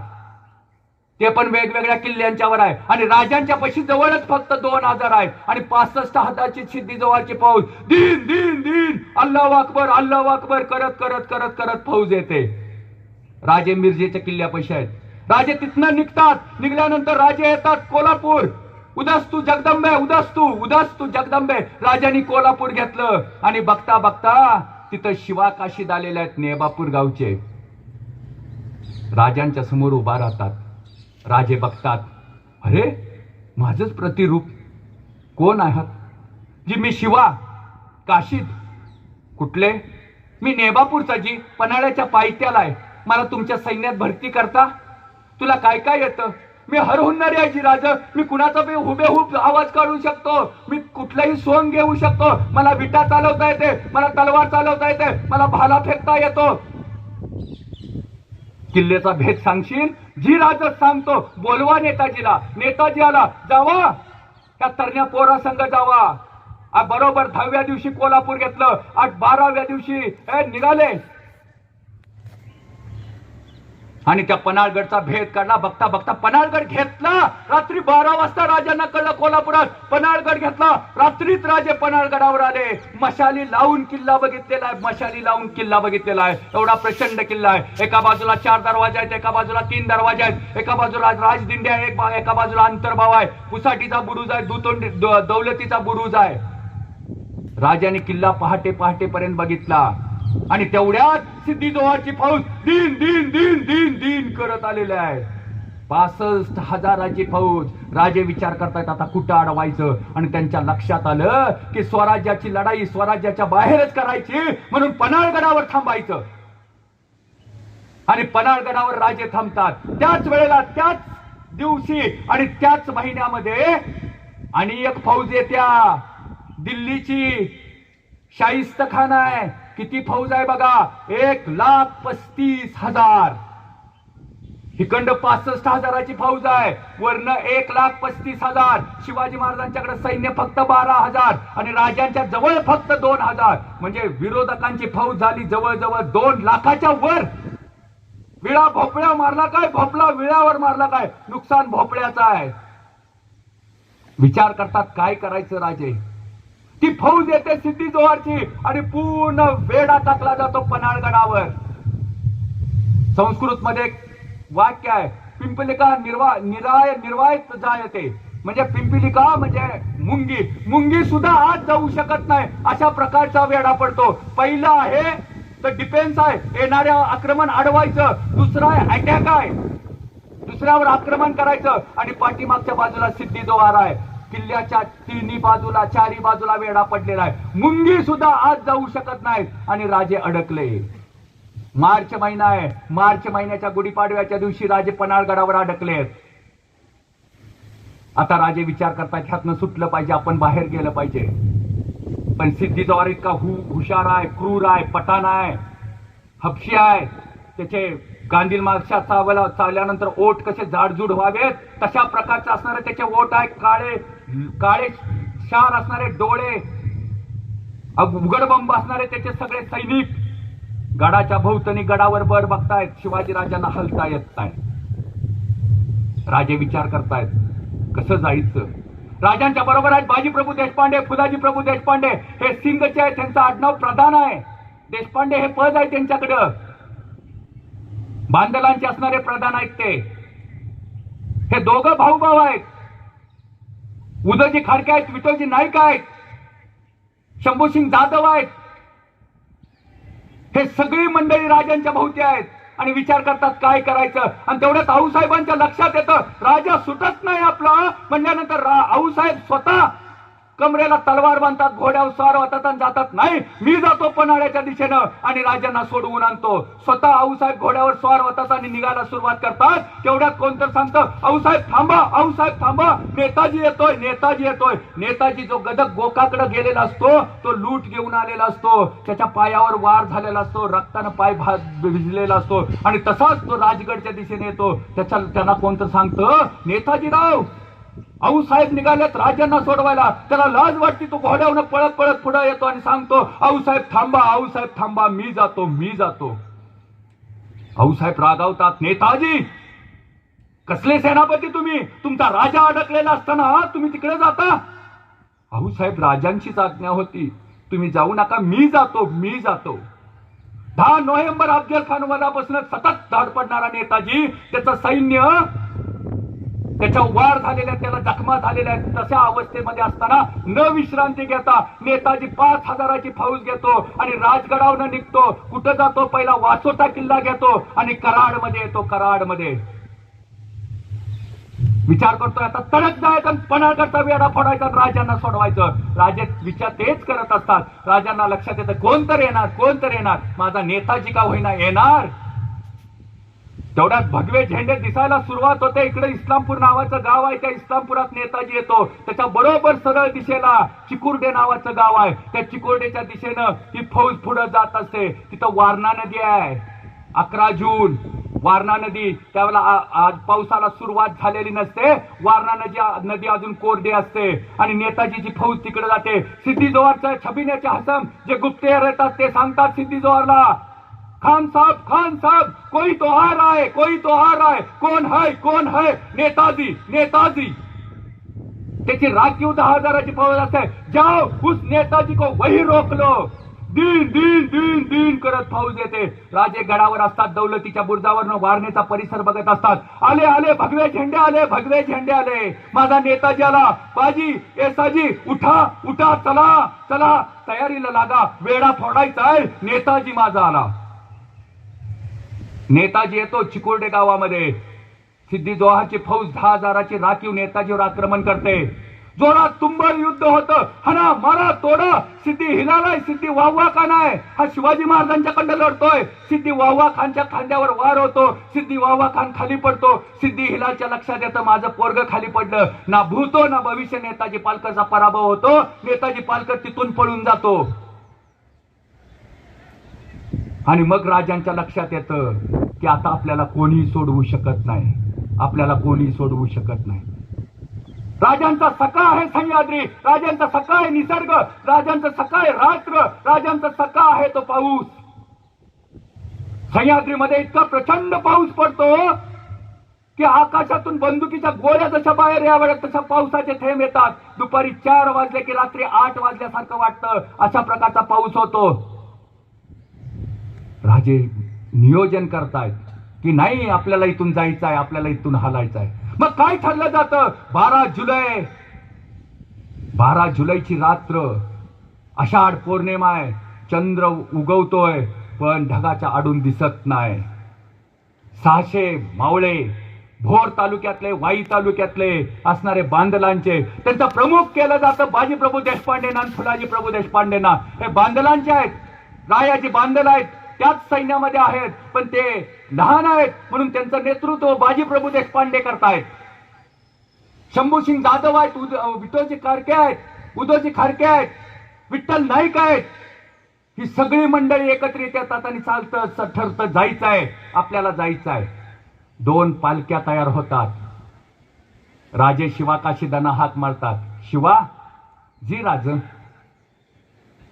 ते पण वेगवेगळ्या किल्ल्यांच्यावर आहे. आणि राजांच्या पशी जवळच फक्त 2,000 आहेत. आणि 65,000ची सिद्धी जोहारची फौज दिन अल्लाहू अकबर करत फौज येते. राजे मिरजेच्या किल्ल्यापाशी आहेत. राजे तिथनं निघतात. निघल्यानंतर राजे येतात कोल्हापूर. उदस्तू जगदंबे. राजांनी कोल्हापूर घेतलं. आणि बघता बघता तिथं शिवाकाशीद आलेले आहेत नेबापूर गावचे. राजांच्या समोर उभा राहतात. राजे बघतात, अरे माझंच प्रतिरूप. कोण आहात? जी मी शिवा काशीद. कुठले? मी नेबापूरचा जी, पन्हाळ्याच्या पायथ्याला आहे. मला तुमच्या सैन्यात भरती करता? तुला काय काय येतं? मी हरहुन्नरी आहे जी राज. मी कुणाचा बी हुबेहूब आवाज काढू शकतो. मी कुठलाही सोंग घेऊ शकतो. मला विटा चालवता येते, मला तलवार चालवता येते, मला भाला फेकता येतो. किल्ल्याचा भेद सांगशील? जी राज सांगतो. बोलवा नेताजीला. नेताजी आला. जावा त्या तरण्या पोरा संघ जावा. बरोबर 10व्या दिवशी कोल्हापूर घेतलं. 12व्या दिवशी निघाले आणि त्या पन्हाळगडचा भेद काढला. बघता बघता पन्हाळगड घेतला. रात्री 12 वाजता राजांना कळलं कोल्हापुरात पन्हाळगड घेतला. रात्रीच राजे पन्हाळगडावर आले. मशाली लावून किल्ला बघितलेला आहे. एवढा प्रचंड किल्ला आहे. एका बाजूला 4 दरवाजे आहेत, एका बाजूला 3 दरवाजे आहेत, एका बाजूला राजदिंडी आहे, एका बाजूला अंतर्भाव आहे, पुसाटीचा बुरुज आहे, दौलतीचा बुरुज आहे. राजाने किल्ला पहाटेपर्यंत बघितला. आणि तेवढ्यात सिद्धी जोहारची फौज दिन करत आलेले आहे. 65,000ची फौज. राजे विचार करतायत आता कुठं अडवायचं. आणि त्यांच्या लक्षात आलं की स्वराज्याची लढाई स्वराज्याच्या बाहेरच करायची, म्हणून पन्हाळगडावर थांबायचं. आणि पन्हाळगडावर राजे थांबतात. त्याच वेळेला, त्याच दिवशी आणि त्याच महिन्यामध्ये आणि एक फौज येत्या दिल्लीची. शाहिस्तखान आहे. किती फौज आहे बघा, 1,35,000. हिकंड 65,000ची फौज आहे, वरनं 1,35,000. शिवाजी महाराजांच्याकडे सैन्य फक्त 12,000 आणि राजांच्या जवळ फक्त 2,000. म्हणजे विरोधकांची फौज झाली जवळजवळ 2 लाखाच्या वर. विळा भोपळ्या मारला काय, भोपळा विळावर मारला काय, नुकसान भोपळ्याचं आहे. विचार करतात काय करायचं राजे. ती फौज येते सिद्धी जोहरची आणि पूर्ण वेढा टाकला जातो पन्हाळगडावर. संस्कृत मध्ये एक वाक्य आहे, पिंपलिका निर्वाय जायते, म्हणजे पिंपलिका म्हणजे मुंगी, मुंगी सुद्धा आत जाऊ शकत नाही अशा प्रकारचा वेढा पडतो. पहिला आहे तर डिफेन्स आहे, येणाऱ्या आक्रमण अडवायचं. दुसरा आहे अटॅक आहे, दुसऱ्यावर आक्रमण करायचं. आणि पाठीमागच्या बाजूला सिद्धी जोहार आहे. किल्ल्याच्या तिन्ही बाजूला चारी बाजूला वेढा पडलेला आहे. मुंगी सुद्धा आत जाऊ शकत नाहीत आणि राजे अडकले. मार्च महिना आहे, मार्च महिन्याच्या गुढीपाडव्याच्या दिवशी राजे पन्हाळगडावर अडकलेत. आता राजे विचार करतात ह्यातनं सुटलं पाहिजे, आपण बाहेर गेलं पाहिजे. पण सिद्धी जोहर इतका हुशार आहे, क्रूर आहे, पठाण आहे, हपशी आहे. त्याचे गांधील मार्शा चालल्यानंतर ओठ कसे जाडजूड व्हावेत तशा प्रकारचे असणारे त्याचे ओठ आहे. काळे काळे शार असणारे डोळे, उघडबंब असणारे त्याचे सगळे सैनिक गडाच्या भोवतणी गडावर बर बघतायत. शिवाजी राजांना हलता येत नाही. राजे विचार करतायत कसं जायचं. राजांच्या बरोबर आहेत बाजीप्रभू देशपांडे, फुलाजी प्रभू देशपांडे. हे सिंगचे आहेत, त्यांचं आडनाव प्रधान आहे. देशपांडे हे पद आहे त्यांच्याकडं, बांदलांचे असणारे प्रधान आहेत ते. हे दोघं भाऊ आहेत. उदयजी खाडके आहेत, विठोजी नाईक आहेत, शंभूसिंग जाधव आहेत. हे सगळी मंडळी राजांच्या भोवती आहेत आणि विचार करतात काय करायचं. आणि तेवढ्यात आऊसाहेबांच्या लक्षात येतं राजा सुटत नाही आपला. म्हणल्यानंतर आऊसाहेब स्वतः कमरेला तलवार बांधतात, घोड्यावर स्वार होतात आणि जातात. नाही, मी जातो पन्हाळ्याच्या दिशेनं आणि राजांना सोडवून आणतो. स्वतः आऊसाहेब घोड्यावर स्वार होतात आणि निघायला सुरुवात करतात. तेवढ्यात कोणतर सांगतं आऊसाहेब थांबा, आऊसाहेब थांबा, नेताजी येतोय, नेताजी येतोय. नेताजी जो गदक गोकाकडे गेलेला असतो तो लूट घेऊन आलेला असतो. त्याच्या पायावर वार झालेला असतो, रक्तानं पाय भिजलेला असतो आणि तसाच तो राजगडच्या दिशेने येतो. त्यांना कोणतं सांगतं नेताजीराव आऊसाहेब निघालेत राजांना सोडवायला. त्याला लाज वाटते, तो घोड्यावर पळत पळत पुढे येतो आणि सांगतो आऊसाहेब थांबा, आऊसाहेब थांबा, मी जातो, मी जातो. आऊसाहेब रागावतात, नेताजी कसले सेनापती तुम्ही, तुमचा राजा अडकलेला असताना तुम्ही तिकडे जाता. आऊसाहेब राजांचीच आज्ञा होती, तुम्ही जाऊ नका, मी जातो, मी जातो. 10 नोव्हेंबर अफजल खान वधापासून सतत धाड पडणारा नेताजी, त्याचं सैन्य त्याच्या वार झालेल्या, त्याला जखमा झालेल्या तशा अवस्थेमध्ये असताना न विश्रांती घेता नेताजी 5000ची फौज घेतो आणि राजगडावर निघतो. कुठं जातो, पहिला वासोटा किल्ला घेतो आणि कराडमध्ये येतो. कराडमध्ये विचार करतोय आता तडक जायचं, पन्हाळगडचा वेढा फोडायचा, राजांना सोडवायचं. राजे विचार तेच करत असतात. राजांना लक्षात येतं कोण तर येणार, कोण तर येणार, माझा नेताजी का होईना येणार. तेवढ्यात भगवे झेंडे दिसायला सुरुवात होते. इकडे इस्लामपूर नावाचं गाव आहे, त्या इस्लामपुरात नेताजी येतो. त्याच्या बरोबर सरळ दिशेला चिकुर्डे नावाचं गाव आहे. त्या चिकुर्डेच्या दिशेनं ही फौज पुढे जात असते. तिथं वारणा नदी आहे. 11 जून वारणा नदी, त्यावेळेला आज पावसाला सुरुवात झालेली नसते. वारणा नदी अजून कोरडी असते आणि नेताजीची फौज तिकडे जाते. सिद्धी जोहरच्या छबिन्याचे हसम जे गुप्तहेर येतात ते सांगतात सिद्धी जोहरला, खान साहब कोई तो आ रहा है, कोई तो आ रहा है, कौन है, कौन है, नेताजी, नेताजी. त्याची राखीव 10,000ची फौज असते. जाओ उस नेताजी को वही रोक लो. दिन दिन दिन दिन करत फौज येते. राजे गडावर असतात, दौलतीच्या बुरुजावर वारणेचा परिसर बघत असतात. आले आले भगवे झेंडे आले, भगवे झेंडे आले, माझा नेताजी आला. बाजी येसाजी उठा उठा, चला चला तयारीला लागा, वेढा फोडायचा आहे, नेताजी माझा आला. नेताजी येतो चिकुर्डे गावामध्ये. सिद्धी जोहरची फौज 10,000ची राखीव नेताजीवर आक्रमण करते. जोरात तुंबळ युद्ध होतं, हना मारा तोडा. सिद्धी हिलालाय, सिद्धी वाहवा खान आहे, हा शिवाजी महाराजांच्याकडे लढतोय. सिद्धी वाहवा खानच्या खांद्यावर वार होतो. सिद्धी वाहवा खान खाली पडतो. सिद्धी हिलाच्या लक्षात येतं माझं पोरग खाली पडलं. ना भूतो ना भविष्य नेताजी पालकरचा पराभव होतो. नेताजी पालकर तिथून पळून जातो. आणि मग राजांच्या लक्षात येतं की आता आपल्याला कोणी सोडवू शकत नाही, आपल्याला कोणी सोडवू शकत नाही. राजांचा सखा आहे सह्याद्री, राजांचा सखा आहे निसर्ग, राजांचा सखा आहे रात्र, राजांचा सखा आहे तो पाऊस. सह्याद्रीमध्ये इतका प्रचंड पाऊस पडतो की आकाशातून बंदुकीच्या गोळ्या जशा बाहेर याव्यात तशा पावसाचे थेंब येतात. दुपारी 4 वाजले की रात्री 8 वाजल्यासारखं वाटतं, अशा प्रकारचा पाऊस होतो. राजे नियोजन करतायत की नाही, आपल्याला इथून जायचं आहे, आपल्याला इथून हलायचं आहे. मग काय ठरलं जातं? 12 जुलैची रात्र, आषाढ पौर्णिमा आहे, चंद्र उगवतोय पण ढगाच्या आडून दिसत नाही. 600 मावळे भोर तालुक्यातले, वाई तालुक्यातले असणारे बांदलांचे, त्यांचं प्रमुख केलं जातं बाजीप्रभू देशपांडेना आणि फुलाजी प्रभू देशपांडेना. हे बांदलांचे आहेत, रायाजी बांदल आहेत, त्याच सैन्यामध्ये आहेत, पण ते लहान आहेत म्हणून त्यांचं नेतृत्व बाजीप्रभू देशपांडे करतायत. शंभूसिंग जाधव आहेत, विठोजी खारके आहेत, उदोजी खारके आहेत, विठ्ठल नाईक आहेत. ही सगळी मंडळी एकत्रित येतात आणि चालतं ठरतं, जायचं आहे, आपल्याला जायचं आहे. 2 पालख्या तयार होतात. राजे शिवा काशीदांना हाक मारतात, शिवा जी राज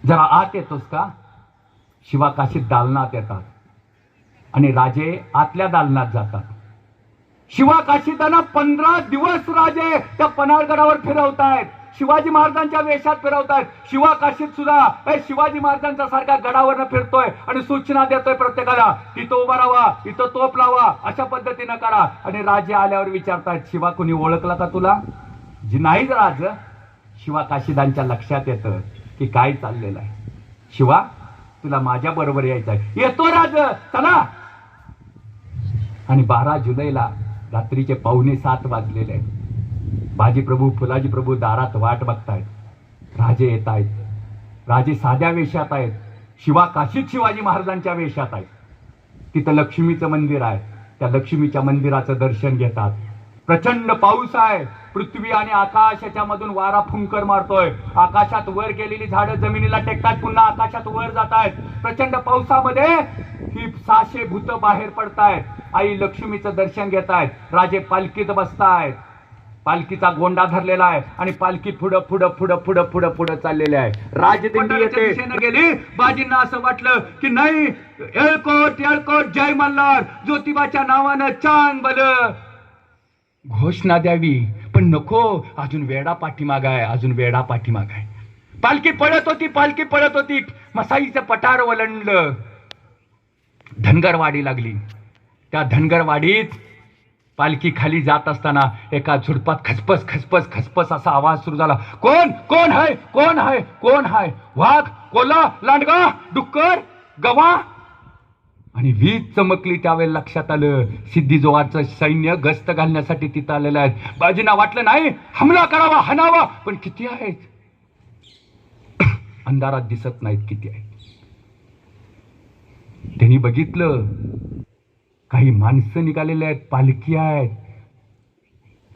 जरा आत येतोस का? शिवा काशीद दालनात येतात आणि राजे आतल्या दालनात जातात. शिवा काशीदांना 15 दिवस राजे त्या पन्हाळगडावर फिरवतायत, शिवाजी महाराजांच्या वेशात फिरवतायत. शिवा काशीद सुद्धा शिवाजी महाराजांच्या सारख्या गडावरनं फिरतोय आणि सूचना देतोय प्रत्येकाला, तिथं उभा राहा, इथं तोफ लावा, अशा पद्धतीनं करा. आणि राजे आल्यावर विचारतायत, शिवा कुणी ओळखला का तुला? जी नाही राज. शिवा काशीदांच्या लक्षात येतं की काय चाललेलं आहे. शिवा तुला माझ्या बरोबर यायचं आहे. येतो राज, चला. आणि 12 जुलैला रात्रीचे 6:45 वाजलेले आहेत. बाजीप्रभू फुलाजी प्रभू दारात वाट बघतायत. राजे येत आहेत. राजे साध्या वेशात आहेत, शिवा काशीद शिवाजी महाराजांच्या वेशात आहेत. तिथं लक्ष्मीचं मंदिर आहे, त्या लक्ष्मीच्या मंदिराचं दर्शन घेतात. प्रचंड पाऊस आहे, पृथ्वी आणि आकाशाच्या मधून वारा फुंकर मारतोय. आकाशात वर गेलेली झाडं जमिनीला टेकतात, पुन्हा आकाशात वर जात आहेत. प्रचंड पावसामध्ये ही 600 भूत बाहेर पडतायत. आई लक्ष्मीचं दर्शन घेतायत. राजे पालखीत बसतायत, पालखीचा गोंडा धरलेला आहे आणि पालखी पुढं पुढं पुढं पुढं पुढं पुढं चाललेली आहे. राजदिंडी दिशेने गेली. बाजींना असं वाटलं की नाही, येळकोट येळकोट जय मल्हार, ज्योतिबाच्या नावानं चांग बल घोषणा द्यावी, पण नको, अजून वेडा पाठीमाग आहे, अजून वेडा पाठीमाग आहे. पालखी पळत होती, पालखी पळत होती. मसाईचं पठार वलंडलं, धनगरवाडी लागली. त्या धनगरवाडीत पालखी खाली जात असताना एका झुडपात खसपस खसपस खसपस असा आवाज सुरू झाला. कोण कोण आहे, कोण आहे, कोण आहे? वाघ, कोल्हा, लांडगा, डुक्कर, गवा. आणि वीज चमकली. त्यावेळेला लक्षात आलं सिद्धी जोहारचं सैन्य गस्त घालण्यासाठी तिथं आलेलं आहे. बाजींना वाटलं नाही, हमला करावा, हाणावा, पण किती आहेत? अंधारात दिसत नाहीत किती आहेत. त्यांनी बघितलं काही माणसं निघालेले आहेत, पालखी आहेत.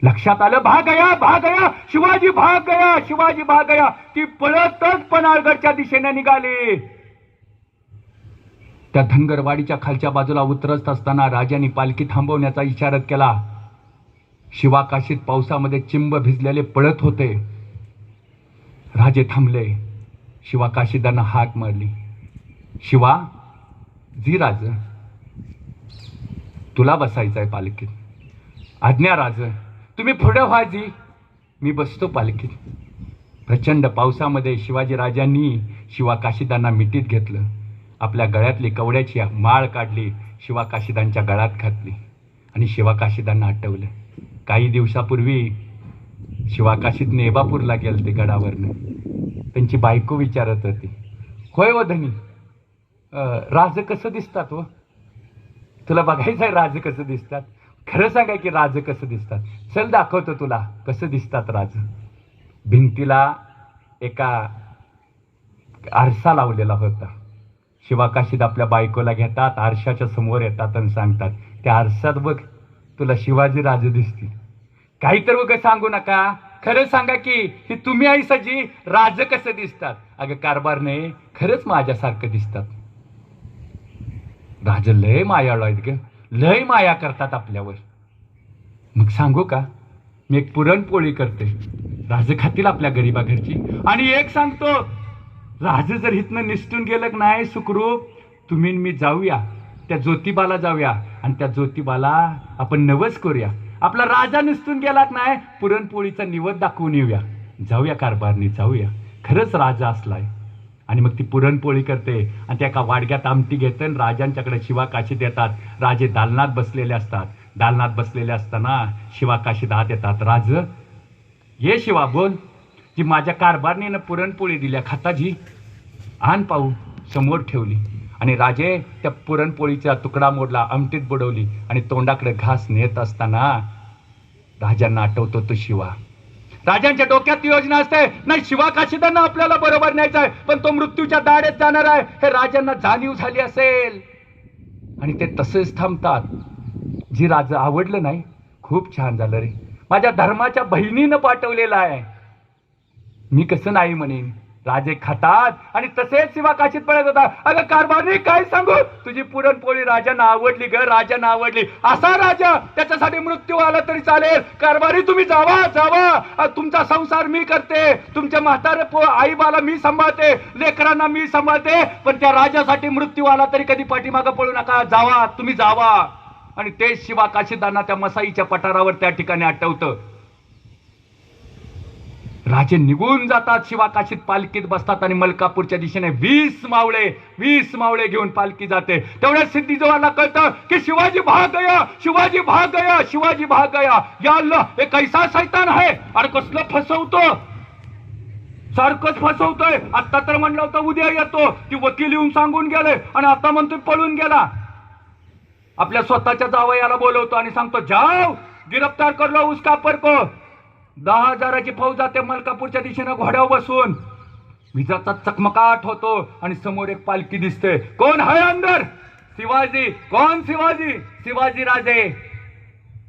लक्षात आलं, भाग गया शिवाजी, भाग गया शिवाजी, भाग गया. ती पळतच पन्हाळगडच्या दिशेने निघाली. त्या धनगरवाडीच्या खालच्या बाजूला उतरत असताना राजांनी पालखी थांबवण्याचा इशारा केला. शिवा काशीद पावसामध्ये चिंब भिजलेले पळत होते. राजे थांबले. शिवा काशीदांना हाक मारली, शिवा जी राज, तुला बसायचं आहे पालखीत. आज्ञा राज, तुम्ही पुढे व्हा जी, मी बसतो पालखीत. प्रचंड पावसामध्ये शिवाजी राजांनी शिवा काशीदांना मिठीत घेतलं. आपल्या गळ्यातली कवड्याची माळ काढली, शिवा काशीदांच्या गळ्यात घातली आणि शिवा काशीदांना आठवलं. काही दिवसापूर्वी शिवा काशीद नेबापूरला गेलते गडावरनं. त्यांची बायको विचारत होती, होय व धनी, राज कसं दिसतात व? तुला बघायचं आहे राज कसं दिसतात? खरं सांगा की राज कसं दिसतात? चल दाखवतो तुला कसं दिसतात राज. भिंतीला एका आरसा लावलेला होता. शिवा काशीद आपल्या बायकोला घेतात, आरशाच्या समोर येतात आणि सांगतात, त्या आरशात बघ, तुला शिवाजी राजे दिसतील. काहीतरी उग सांगू नका, खरं सांगा की ही तुम्ही आई सजी, राज कसं दिसतात? अगं कारभार नाही, खरंच माझ्यासारखं दिसतात. राज लय मायाळू आहेत ग, लय माया करतात आपल्यावर. मग सांगू का, मी एक पुरणपोळी करते, राज खातील आपल्या गरीबा घरची. आणि एक सांगतो, राज जर इथनं निसटून गेलं नाही सुखरूप, तुम्ही मी जाऊया, त्या ज्योतिबाला जाऊया आणि त्या ज्योतिबाला आपण नवस करूया. आपला राजा निसटून गेलात नाही, पुरणपोळीचा निवद दाखवून येऊया, जाऊया कारभारनी, जाऊया, खरंच राजा असलाय. आणि मग ती पुरणपोळी करते आणि त्या एका वाडग्यात आमटी घेते आणि राजांच्याकडे शिवा काशीत येतात. राजे दालनात बसलेले असतात. दालनात बसलेले असताना शिवा काशीत आत येतात. राज, ये शिवा, बोल, जी माझ्या कारभारणीनं पुरणपोळी दिल्या, खाताजी, आण पाहू. समोर ठेवली आणि राजे त्या पुरणपोळीचा तुकडा मोडला, आमटीत बुडवली आणि तोंडाकडे घास नेत असताना राजांना आठवतो तो शिवा. राजांच्या डोक्यात ती योजना असते, नाही शिवा काशीदांना आपल्याला बरोबर न्यायचं आहे, पण तो मृत्यूच्या दाढेत जाणार आहे हे राजांना जाणीव झाली असेल आणि ते तसेच थांबतात. जी राजा आवडलं नाही, खूप छान झालं रे, माझ्या धर्माच्या बहिणीनं पाठवलेलं आहे, मी कसं नाही म्हणेन. राजे खातात आणि तसेच शिवा काशीत पडत होता. अगं कारभारनी, काय सांगू, तुझी पुरणपोळी राजांना आवडली ग, राजांना आवडली. असा राजा, त्याच्यासाठी मृत्यू आला तरी चालेल. कारभारी, तुम्ही जावा जावा, तुमचा संसार मी करते, तुमच्या म्हातारे आई बाला मी सांभाळते, लेकरांना मी सांभाळते, पण त्या राजासाठी मृत्यू आला तरी कधी पाठीमागं पळू नका, जावा, तुम्ही जावा. आणि ते शिवा काशीदांना त्या मसाईच्या पठारावर त्या ठिकाणी आठवतं. राजे निघून जातात, शिवा काशीत पालखीत बसतात आणि मलकापूरच्या दिशेने 20 मावळे घेऊन पालखी जाते. तेवढ्या सिद्धीजोहरला कळतं की शिवाजी भाग गया, शिवाजी भाग गया, शिवाजी भाग गया. या अल्लाह, हे कैसा शैतान आहे, अरे कसलं फसवतो, सारखंच फसवतोय. आता तर म्हणलं होतं उद्या येतो, ती वकील येऊन सांगून गेले आणि आता म्हणतोय पळून गेला. आपल्या स्वतःच्या जावयाला बोलवतो आणि सांगतो, जाओ गिरफ्तार कर लो उसका पर को. 10,000ची फौज जाते मलकापूरच्या दिशेनं घोड्यावर बसून. विजाचा चकमकाट होतो आणि समोर एक पालखी दिसते. कोण है अंदर? शिवाजी. कौन शिवाजी? शिवाजी राजे.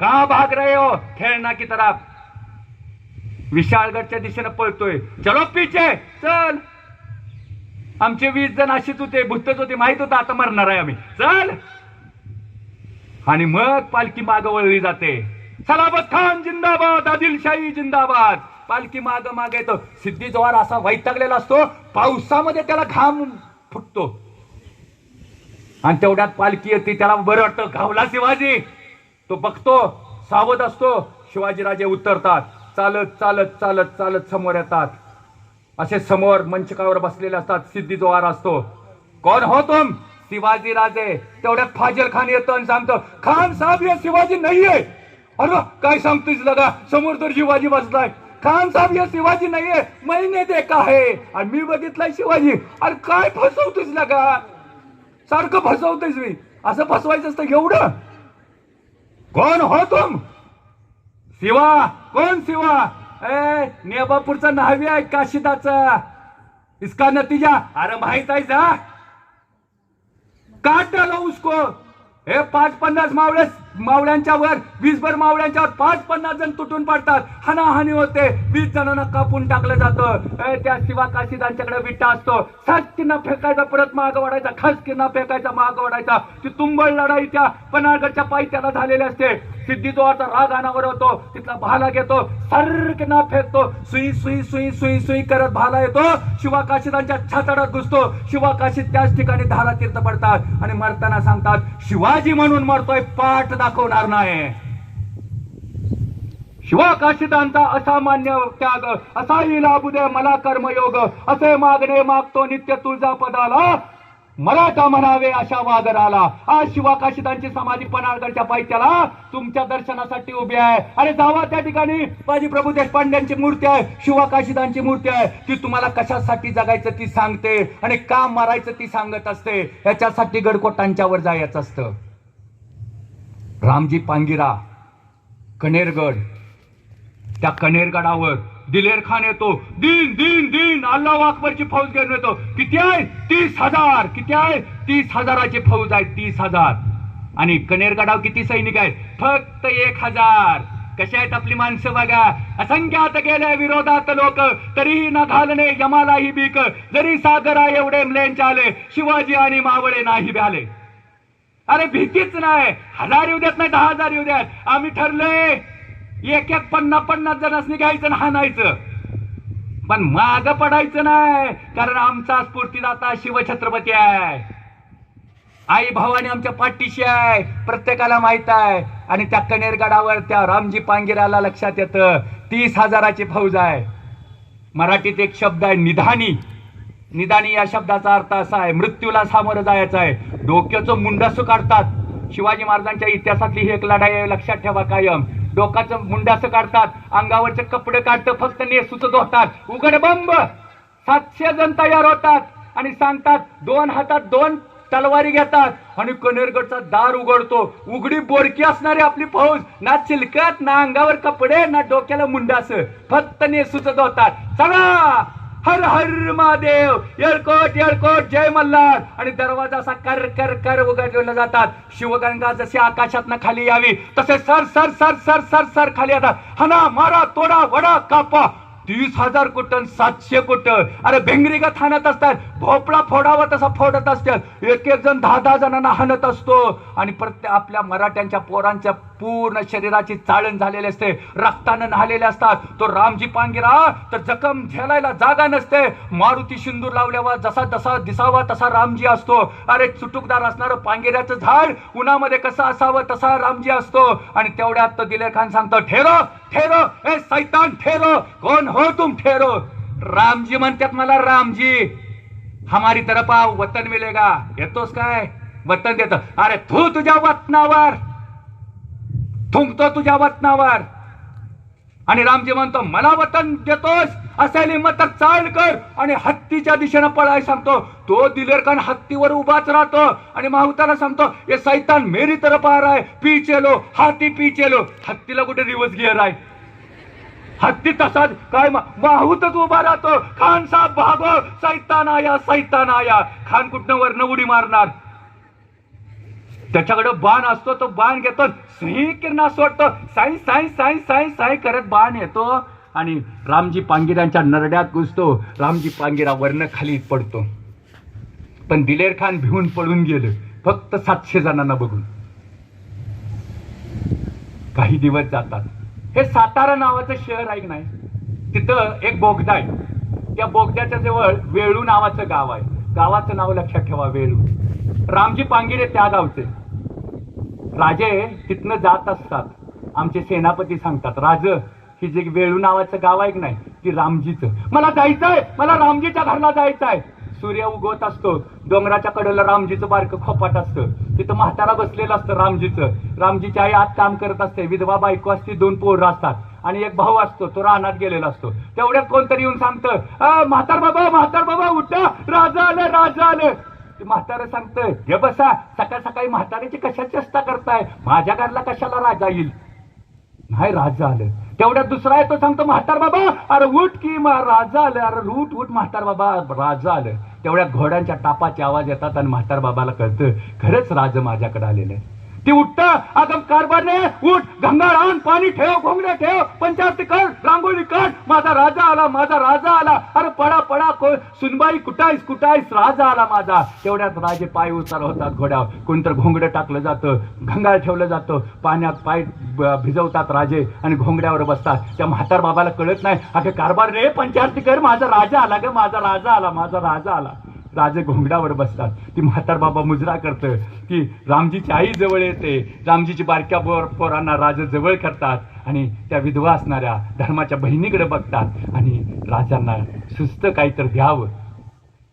कहां भाग रहे हो? खेळना की तरफ. विशाळगडच्या दिशेनं पळतोय. चलो पीछे चल. आमचे 20 जण अशीच होते, भूतच होते, माहित होतं आता मरणार आहे आम्ही, चल. आणि मग पालखी मागं वळली जाते. सलाबत खान जिंदाबाद, आदिलशाही जिंदाबाद. पालखी माग येतो. सिद्धीजोहर असा वैतागलेला असतो, पावसामध्ये त्याला घाम फुटतो आणि तेवढ्यात पालखी येते. त्याला बरं वाटतं, घावला शिवाजी. तो बघतो, सावध असतो. शिवाजीराजे उतरतात, चालत चालत चालत चालत समोर येतात. असे समोर मंचकावर बसलेले असतात. सिद्धीजोहर असतो. कोण हो तुम? शिवाजी राजे. तेवढ्यात फाजल खान येतो आणि सांगतो, खान साहब ये शिवाजी नाहीये. अरे काय सांगतोस लगा, समोर तर शिवाजी बसलाय. खान साहब ये शिवाजी नाहीये, मैंने देखा है. आणि मी बघितलाय शिवाजी. अरे काय फसवतोस लगा, सारखं फसवतोस मी. असं फसवायचं असतं एवढं. कोण हो तुम? शिवा. कोण शिवा? नेबापूरचा न्हावी आहे काशिदाचा. इसका नतीजा? अरे माहित आहे जा. काट डालो उसको. हे 5-50 मावळ्यांच्या वर, 20 मावळ्यांच्या वर 5-50 जण तुटून पडतात. हाणाहानी होते. 20 जणांना कापून टाकलं जातं. त्या शिवा काशीदांच्याकडे विटा असतो. खसकीना फेकायचा, परत माग वाढायचा, खसकीना फेकायचा, माग वाढायचा. ती तुंबळ लढाई त्या पन्हाळगडच्या पायथ्याला झालेली असते. सिद्धीजोहरचा राग अनावर होतो. तिथला भाला घेतो, सरकना फेकतो. सुई सुई सुई सुई सुई करत भाला येतो, शिवा काशीदांच्या छाताडात घुसतो. शिवा काशीद त्याच ठिकाणी धारा तीर्थ पडतात आणि मरताना सांगतात, शिवाजी म्हणून मरतोय, पाठ दाखवणार नाही. शिवा काशीदांचा असामान्य त्याग, असाही लाभू दे मला कर्मयोग. असे मागणे मागतो नित्य तुळजा पदाला, मराठा म्हणावे अशा वागराला. आज शिवा काशीदांची समाधी पन्हाळगडच्या पायथ्याला तुमच्या दर्शनासाठी उभी आहे. अरे जावा त्या ठिकाणी. बाजी प्रभू देशपांड्यांची मूर्ती आहे, शिवा काशीदांची मूर्ती आहे. ती तुम्हाला कशासाठी जगायचं ती सांगते आणि का मारायचं ती सांगत असते. याच्यासाठी गडकोटांच्यावर जायचं असतं. रामजी पांगिरा, कनेरगड. त्या कनेरगडावर दिलेर खान येतो. दिन दिन दिन अल्लाह अकबरची फौज घेऊन येतो. किती आहे? 30,000. किती आहे? 30,000ची फौज आहे. 30,000. आणि कनेरगडावर किती सैनिक आहेत? फक्त 1,000. कशी आहेत आपली माणसं बघा. असंख्यात गेले विरोधात लोक, तरीही न घालणे यमालाही बीक. जरी सागरा एवढे म्लेंच आले, शिवाजी आणि मावळे नाही भ्याले. अरे भीतीच नाही. 1,000 येऊ देत नाही, 10,000 येऊ द्यात. आम्ही ठरलंय एक 50 जणांनी घ्यायचं, हाणायचं, पण माग पडायचं नाही. कारण आमचा स्फूर्तीदाता शिवछत्रपती आहे. आई भवानी आमच्या पाठीशी आहे, प्रत्येकाला माहित आहे. आणि त्या कनेरगडावर त्या रामजी पांगिराला लक्षात येतं 30,000ची फौज आहे. मराठीत एक शब्द आहे निधानी. निधानी या शब्दाचा अर्थ असा आहे मृत्यूला सामोरं जायचं आहे. डोक्याचं मुंडासं काढतात. शिवाजी महाराजांच्या इतिहासातली ही एक लढाई आहे, लक्षात ठेवा कायम. डोकाचं मुंडासं काढतात, अंगावरचे कपडे काढतं, फक्त नेसूच धोतात, उघड बंब. 700 जण तयार होतात आणि सांगतात, 2 हातात 2 तलवारी घेतात आणि कनेरगडचा दार उघडतो. उघडी बोडकी असणारी आपली फौज, ना चिलकत, ना अंगावर कपडे, ना डोक्याला मुंडास, फक्त नेसूच धोतात. चला हर हर महादेव, येळकोट येळकोट, जय मल्हार. आणि दरवाजा असा कर कर कर उघडला जातात. शिवगंगा जशी आकाशातनं खाली यावी तसे sir sir sir sir sir sir खाली येतात. हना मारा तोडा वडा कापा. 30,000 कुठं 700 कुठं. अरे भेंगरीगत हाणत असतात, भोपळा फोडावा तसा फोडत असतात. एक एक जण 10-10 जणांना हाणत असतो. आणि प्रत्येक आपल्या मराठ्यांच्या पोरांच्या पूर्ण शरीराची चाळण झालेली असते, रक्तानं न्हालेले असतात. तो रामजी पांगिरा तर जखम झेलायला जागा नसते. मारुती सिंदूर लावल्यावर जसा जसा दिसावा तसा रामजी असतो. अरे चुटुकदार असणारं पांगिऱ्याचं झाड उन्हामध्ये कसं असावं तसा रामजी असतो. आणि तेवढ्यात तो दिलेर खान सांगतो, ठेरो ठेरो, ए सैतान ठेरो, कोण हो तुम ठेरो. रामजी म्हणतात मला, रामजी हमारी तरफ आओ, वतन मिलेगा. येतोस काय? वतन देतो. अरे तू तुझ्या वतनावर थुंकतो, तुझ्या वतनावर. आणि रामजी म्हणतो, मला वतन देतोस असेल हिम्मत तर चाल कर आणि हत्तीच्या दिशेनं पळाय सांगतो. तो दिलेर खान हत्तीवर उभाच राहतो आणि माहुताला सांगतो, ये सैतान मेरी तरफ आ रहा है, पीछे लो, हाती पीछे लो. हत्तीला कुठे रिवर्स गिअर आहे? हत्ती तसाच काय माहूतच उभा राहतो. खान साहेब भागो, सैतान आया सैतान आया. खान कुठनं वरनं उडी मारणार. त्याच्याकडे बाण असतो, तो बाण घेतो, सिंह किरणा सोडतो, साई साई साई साई साई करत बाण येतो आणि रामजी पांगिरांच्या नरड्यात घुसतो. रामजी पांगिरा वरनं खाली पडतो. पण दिलेर खान भिवून पळून गेले, फक्त 700 जणांना बघून. काही दिवस जातात. हे सातारा नावाचं शहर आहे की नाही, तिथं एक बोगदा आहे. त्या बोगद्याच्या जवळ वेळू नावाचं गाव आहे. गावाचं नाव लक्षात ठेवा, वेळू. रामजी पांगिरे त्या गावचे. राजे तिथनं जात असतात. आमचे सेनापती सांगतात, राज ही जे वेळू नावाचं गाव आहे की नाही, ती रामजीचं. मला जायचंय, मला रामजीच्या घरला जायचंय. सूर्य उगवत असतो, डोंगराच्या कडेला रामजीचं बारकं खोपाट असतं. तिथं म्हातारा बसलेलं असतं रामजीचं. रामजीची आई आत काम करत असते, विधवा बायको असते, 2 पोरं असतात आणि एक भाऊ असतो, तो रानात गेलेला असतो. तेवढ्यात कोणतरी येऊन सांगतं, म्हातार बाबा उठा, राजा आलं राजा आलं. ते म्हातारं सांगतं, हे बसा, सकाळ सकाळी म्हाताऱ्याची कशाची चेष्टा करताय, माझ्या घरला कशाला राजा येईल. नाही, राजा आलं. तेवढ्यात दुसरा येतो, सांगतो, म्हातार बाबा अरे उठ की, राजा आलं. अरे उठ उठ म्हातार बाबा, राजा आलं. तेवढ्यात घोड्यांच्या टापाचे आवाज येतात आणि म्हातार बाबाला कळतं, खरंच राज माझ्याकडे आलेलं आहे. ती उठतं, आगम कारभारने उठ, गंगाळ आण, पाणी ठेव, घोंगड्या ठेव, पंचारती कर, रांगोळी काढ, माझा राजा आला, माझा राजा आला. अरे पडा पडा, सुनबाई कुठायस कुठायस, राजा आला माझा. तेवढ्यात राजे पाय उतार होतात घोड्यावर, कोणतर घोंगडं टाकलं जातं, गंगाळ ठेवलं जातं, पाण्यात पाय भिजवतात राजे आणि घोंगड्यावर बसतात. त्या म्हातार बाबाला कळत नाही, अगं कारभार रे, पंचारती कर, माझा राजा आला ग, माझा राजा आला, माझा राजा आला. राजे घोंगड्यावर बसतात. ती म्हातार बाबा मुजरा करतं की रामजीची आई जवळ येते. रामजीची बारक्या पोरांना राजे जवळ करतात आणि त्या विधवा असणाऱ्या धर्माच्या बहिणीकडे बघतात आणि राजांना सुस्त काहीतरी द्यावं.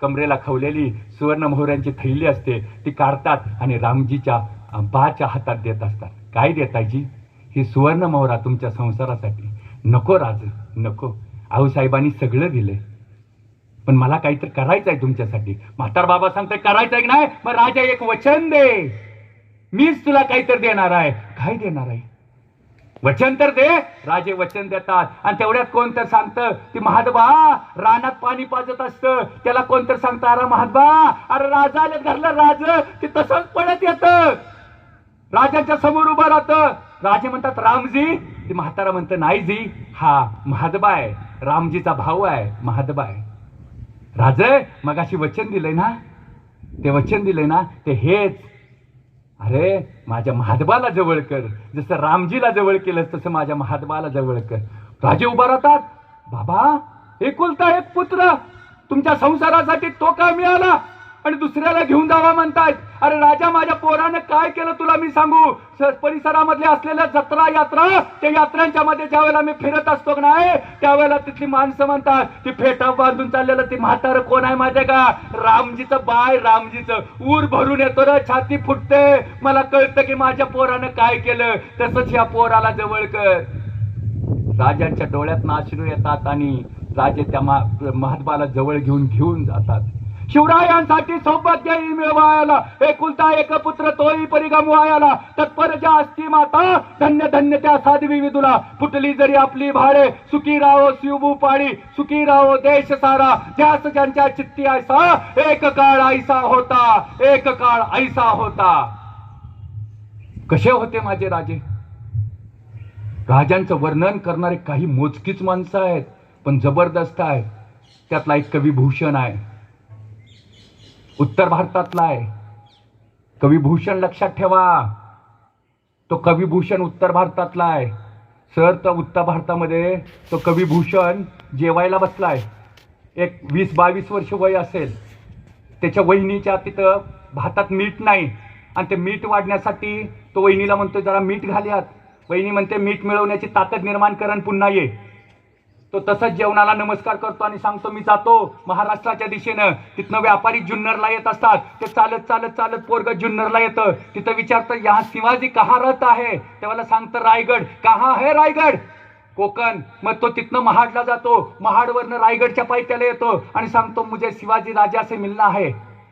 कमरेला खवलेली सुवर्ण मोहऱ्यांची थैली असते, ती काढतात आणि रामजीच्या बाच्या हातात देत असतात. काय देतायची? ही सुवर्ण मोहरा तुमच्या संसारासाठी. नको राज, नको. आऊसाहेबांनी सगळं दिलंय, पण मला काहीतरी करायचं आहे तुमच्यासाठी. म्हातार बाबा सांगताय, करायचं आहे की नाही? मग राजा एक वचन दे, मीच तुला काहीतरी देणार आहे. काय देणार आहे? वचन तर दे. राजे वचन देतात आणि तेवढ्यात कोण तर सांगतं, ती महादबा रानात पाणी पाजत असतं, त्याला कोण तर सांगतं, अरे महादबा, अरे राजा आले घरला. राज ते तसंच पडत येतं, राजाच्या समोर उभं राहतं. राजे म्हणतात, रामजी. ती म्हातारा म्हणतं, नाही जी, हा महादबा आहे, रामजीचा भाऊ आहे, महादबा आहे. राजे मगाशी वचन दिलंय ना, ते वचन दिलंय ना, ते हेच. अरे माझ्या महादबाला जवळ कर, जसं रामजीला जवळ केलंस तसं माझ्या महादबाला जवळ कर. राजे उभा राहतात. बाबा, एकुलता एक पुत्र, तुमच्या संसारासाठी तो का मिळाला? आणि दुसऱ्याला घेऊन जावा म्हणतायत. अरे राजा, माझ्या पोरानं काय केलं तुला मी सांगू. परिसरामधले असलेल्या जत्रा यात्रा, त्या यात्रांच्या मध्ये ज्यावेळेला मी फिरत असतो नाही, त्यावेळेला तिथली माणसं म्हणतात ती फेटा बांधून चाललेलं ते म्हातारं कोण आहे माहितीये का? रामजीचं बाय, रामजीचं. ऊर भरून येतो रे, छाती फुटते. मला कळतं की माझ्या पोरानं काय केलं. तसंच या पोराला जवळ कर. राजांच्या डोळ्यात अश्रू येतात आणि राजे त्या महात्माला जवळ घेऊन जातात. शिवरायांसाठी सौभाग्य मिळवायला, एकुलता एक पुत्र तोही परी गमवायला तत्पर ज्या असती माता, धन्य धन्य त्या साध्वी विदुला. फुटली जरी आपली भाडे, सुखी राहो शिवभू पाळी, सुखी राहो देश सारा. ध्यास ज्यांच्या चित्ती ऐसा, एक काळ ऐसा होता, एक काळ ऐसा होता. कसे होते माझे राजे? राजांचं वर्णन करणारे काही मोजकीच माणसं आहेत, पण जबरदस्त आहे. त्यातला एक कवी भूषण आहे, उत्तर भारतातला आहे. कवी भूषण लक्षात ठेवा, तो कवी भूषण उत्तर भारतातला आहे. सर, तर उत्तर भारतामध्ये तो कवी भूषण जेवायला बसलाय. एक 20-22 वर्ष वय असेल. त्याच्या वहिनीच्या तिथं भातात मीठ नाही आणि ते मीठ वाढण्यासाठी तो वहिनीला म्हणतो जरा मीठ घालूयात. वहिनी म्हणते मीठ मिळवण्याची ताकद निर्माण करण पुन्हा ये. तो तसंच जेवणाला नमस्कार करतो आणि सांगतो मी जातो महाराष्ट्राच्या दिशेनं. तिथनं व्यापारी जुन्नरला येत असतात. ते चालत चालत चालत पोरग जुन्नरला येतं. तिथं विचारतं यहाँ शिवाजी कहाँ रहता है? तेव्हा सांगतं रायगड. कहाँ है रायगड? कोकण. मग तो तिथनं महाडला जातो. महाडवरनं रायगडच्या पायथ्याला येतो आणि सांगतो मुझे शिवाजी राजा से मिलना है.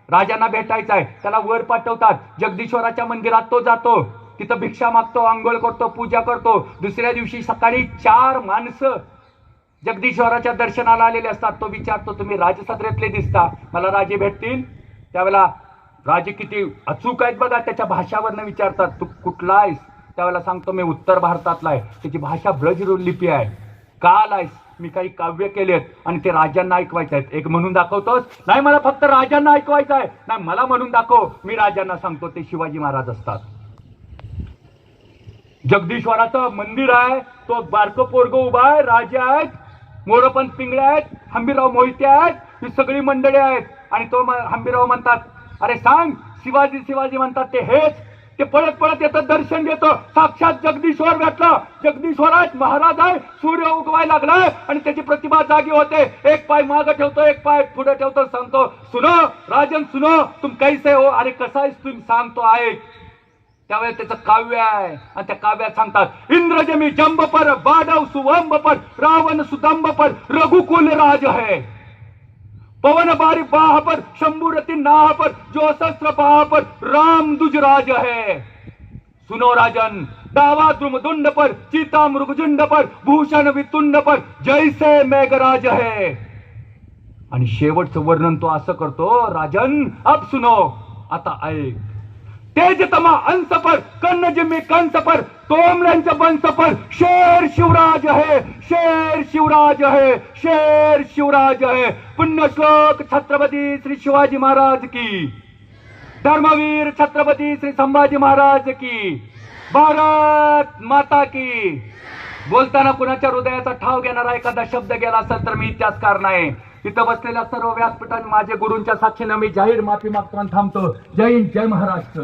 राजांना भेटायचं आहे. त्याला वर पाठवतात. जगदीश्वराच्या मंदिरात तो जातो. तिथं भिक्षा मागतो, आंघोळ करतो, पूजा करतो. दुसऱ्या दिवशी सकाळी 4 माणसं जगदीश्वराच्या दर्शनाला आलेले असतात. तो विचारतो तुम्ही राजसदरेतले दिसता, मला राजे भेटतील? त्यावेळेला राजे किती अचूक आहेत बघा, त्याच्या भाषावरनं विचारतात तू कुठला आहेस? त्यावेळेला सांगतो मी उत्तर भारतातला आहे. त्याची भाषा ब्रज लिपी आहे. का आलायस? मी काही काव्य केलेत आणि ते राजांना ऐकवायचे आहेत. एक म्हणून दाखवतोस? नाही, मला फक्त राजांना ऐकवायचं आहे. नाही, मला म्हणून दाखव. मी राजांना सांगतो. ते शिवाजी महाराज असतात. जगदीश्वराचं मंदिर आहे. तो बारकं पोरग उभा आहे. राजे आहेत, मोरपंत पिंगळे आहेत, हंबीरराव मोहिते आहेत, ही सगळी मंडळी आहेत. आणि तो हंबीरराव म्हणतात अरे सांग, शिवाजी शिवाजी म्हणतात ते हेच. ते पळत पळत येतं, दर्शन घेतो. साक्षात जगदीश्वर भेटला. जगदीश्वर आहेत, महाराज आहे. सूर्य उगवायला लागलाय आणि त्याची प्रतिभा जागी होते. एक पाय मागं ठेवतो, एक पाय पुढे ठेवतो. सांगतो सुनो राजन सुनो, तुम कैसे हो? अरे कसा आहेस तुम्ही? सांगतो ऐक. त्यावेळेस त्याचं काव्य आहे आणि त्या काव्यात सांगतात इंद्रजमी जंब पर, बाडव सुवंब पर, रावण सुदंब पर, रघुकुल राज है. पवन बारी बाह पर, शंभुरती नाह पर, जो शस्त्र बाह पर, राम दुजराज है. सुनो राजन, दावा द्रुमदुंड पर, चीता मृगजुंड पर, भूषण वितुंड पर, जैसे मेघराज है. आणि शेवटचं वर्णन तो असं करतो राजन अब सुनो, आता ऐक. तेज तमा अंश पर, कर्ण जिम्मी कंस पर, तोमऱ्यांच्या बंश पर, शेर शिवराज है, शेर शिवराज है, शेर शिवराज है. पुण्य श्लोक छत्रपती श्री शिवाजी महाराज की, धर्मवीर छत्रपती श्री संभाजी महाराज की, भारत माता की. बोलताना कुणाच्या हृदयाचा ठाव घेणारा एखादा शब्द गेला असेल तर मी इतिहासकार नाही. तिथं बसलेल्या सर्व व्यासपीठांनी माझे गुरूंच्या साक्षीनं मी जाहीर माफी मागतो आणि थांबतो. जय हिंद, जय महाराष्ट्र.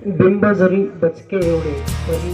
बिंब जरी बचके एवढे तरी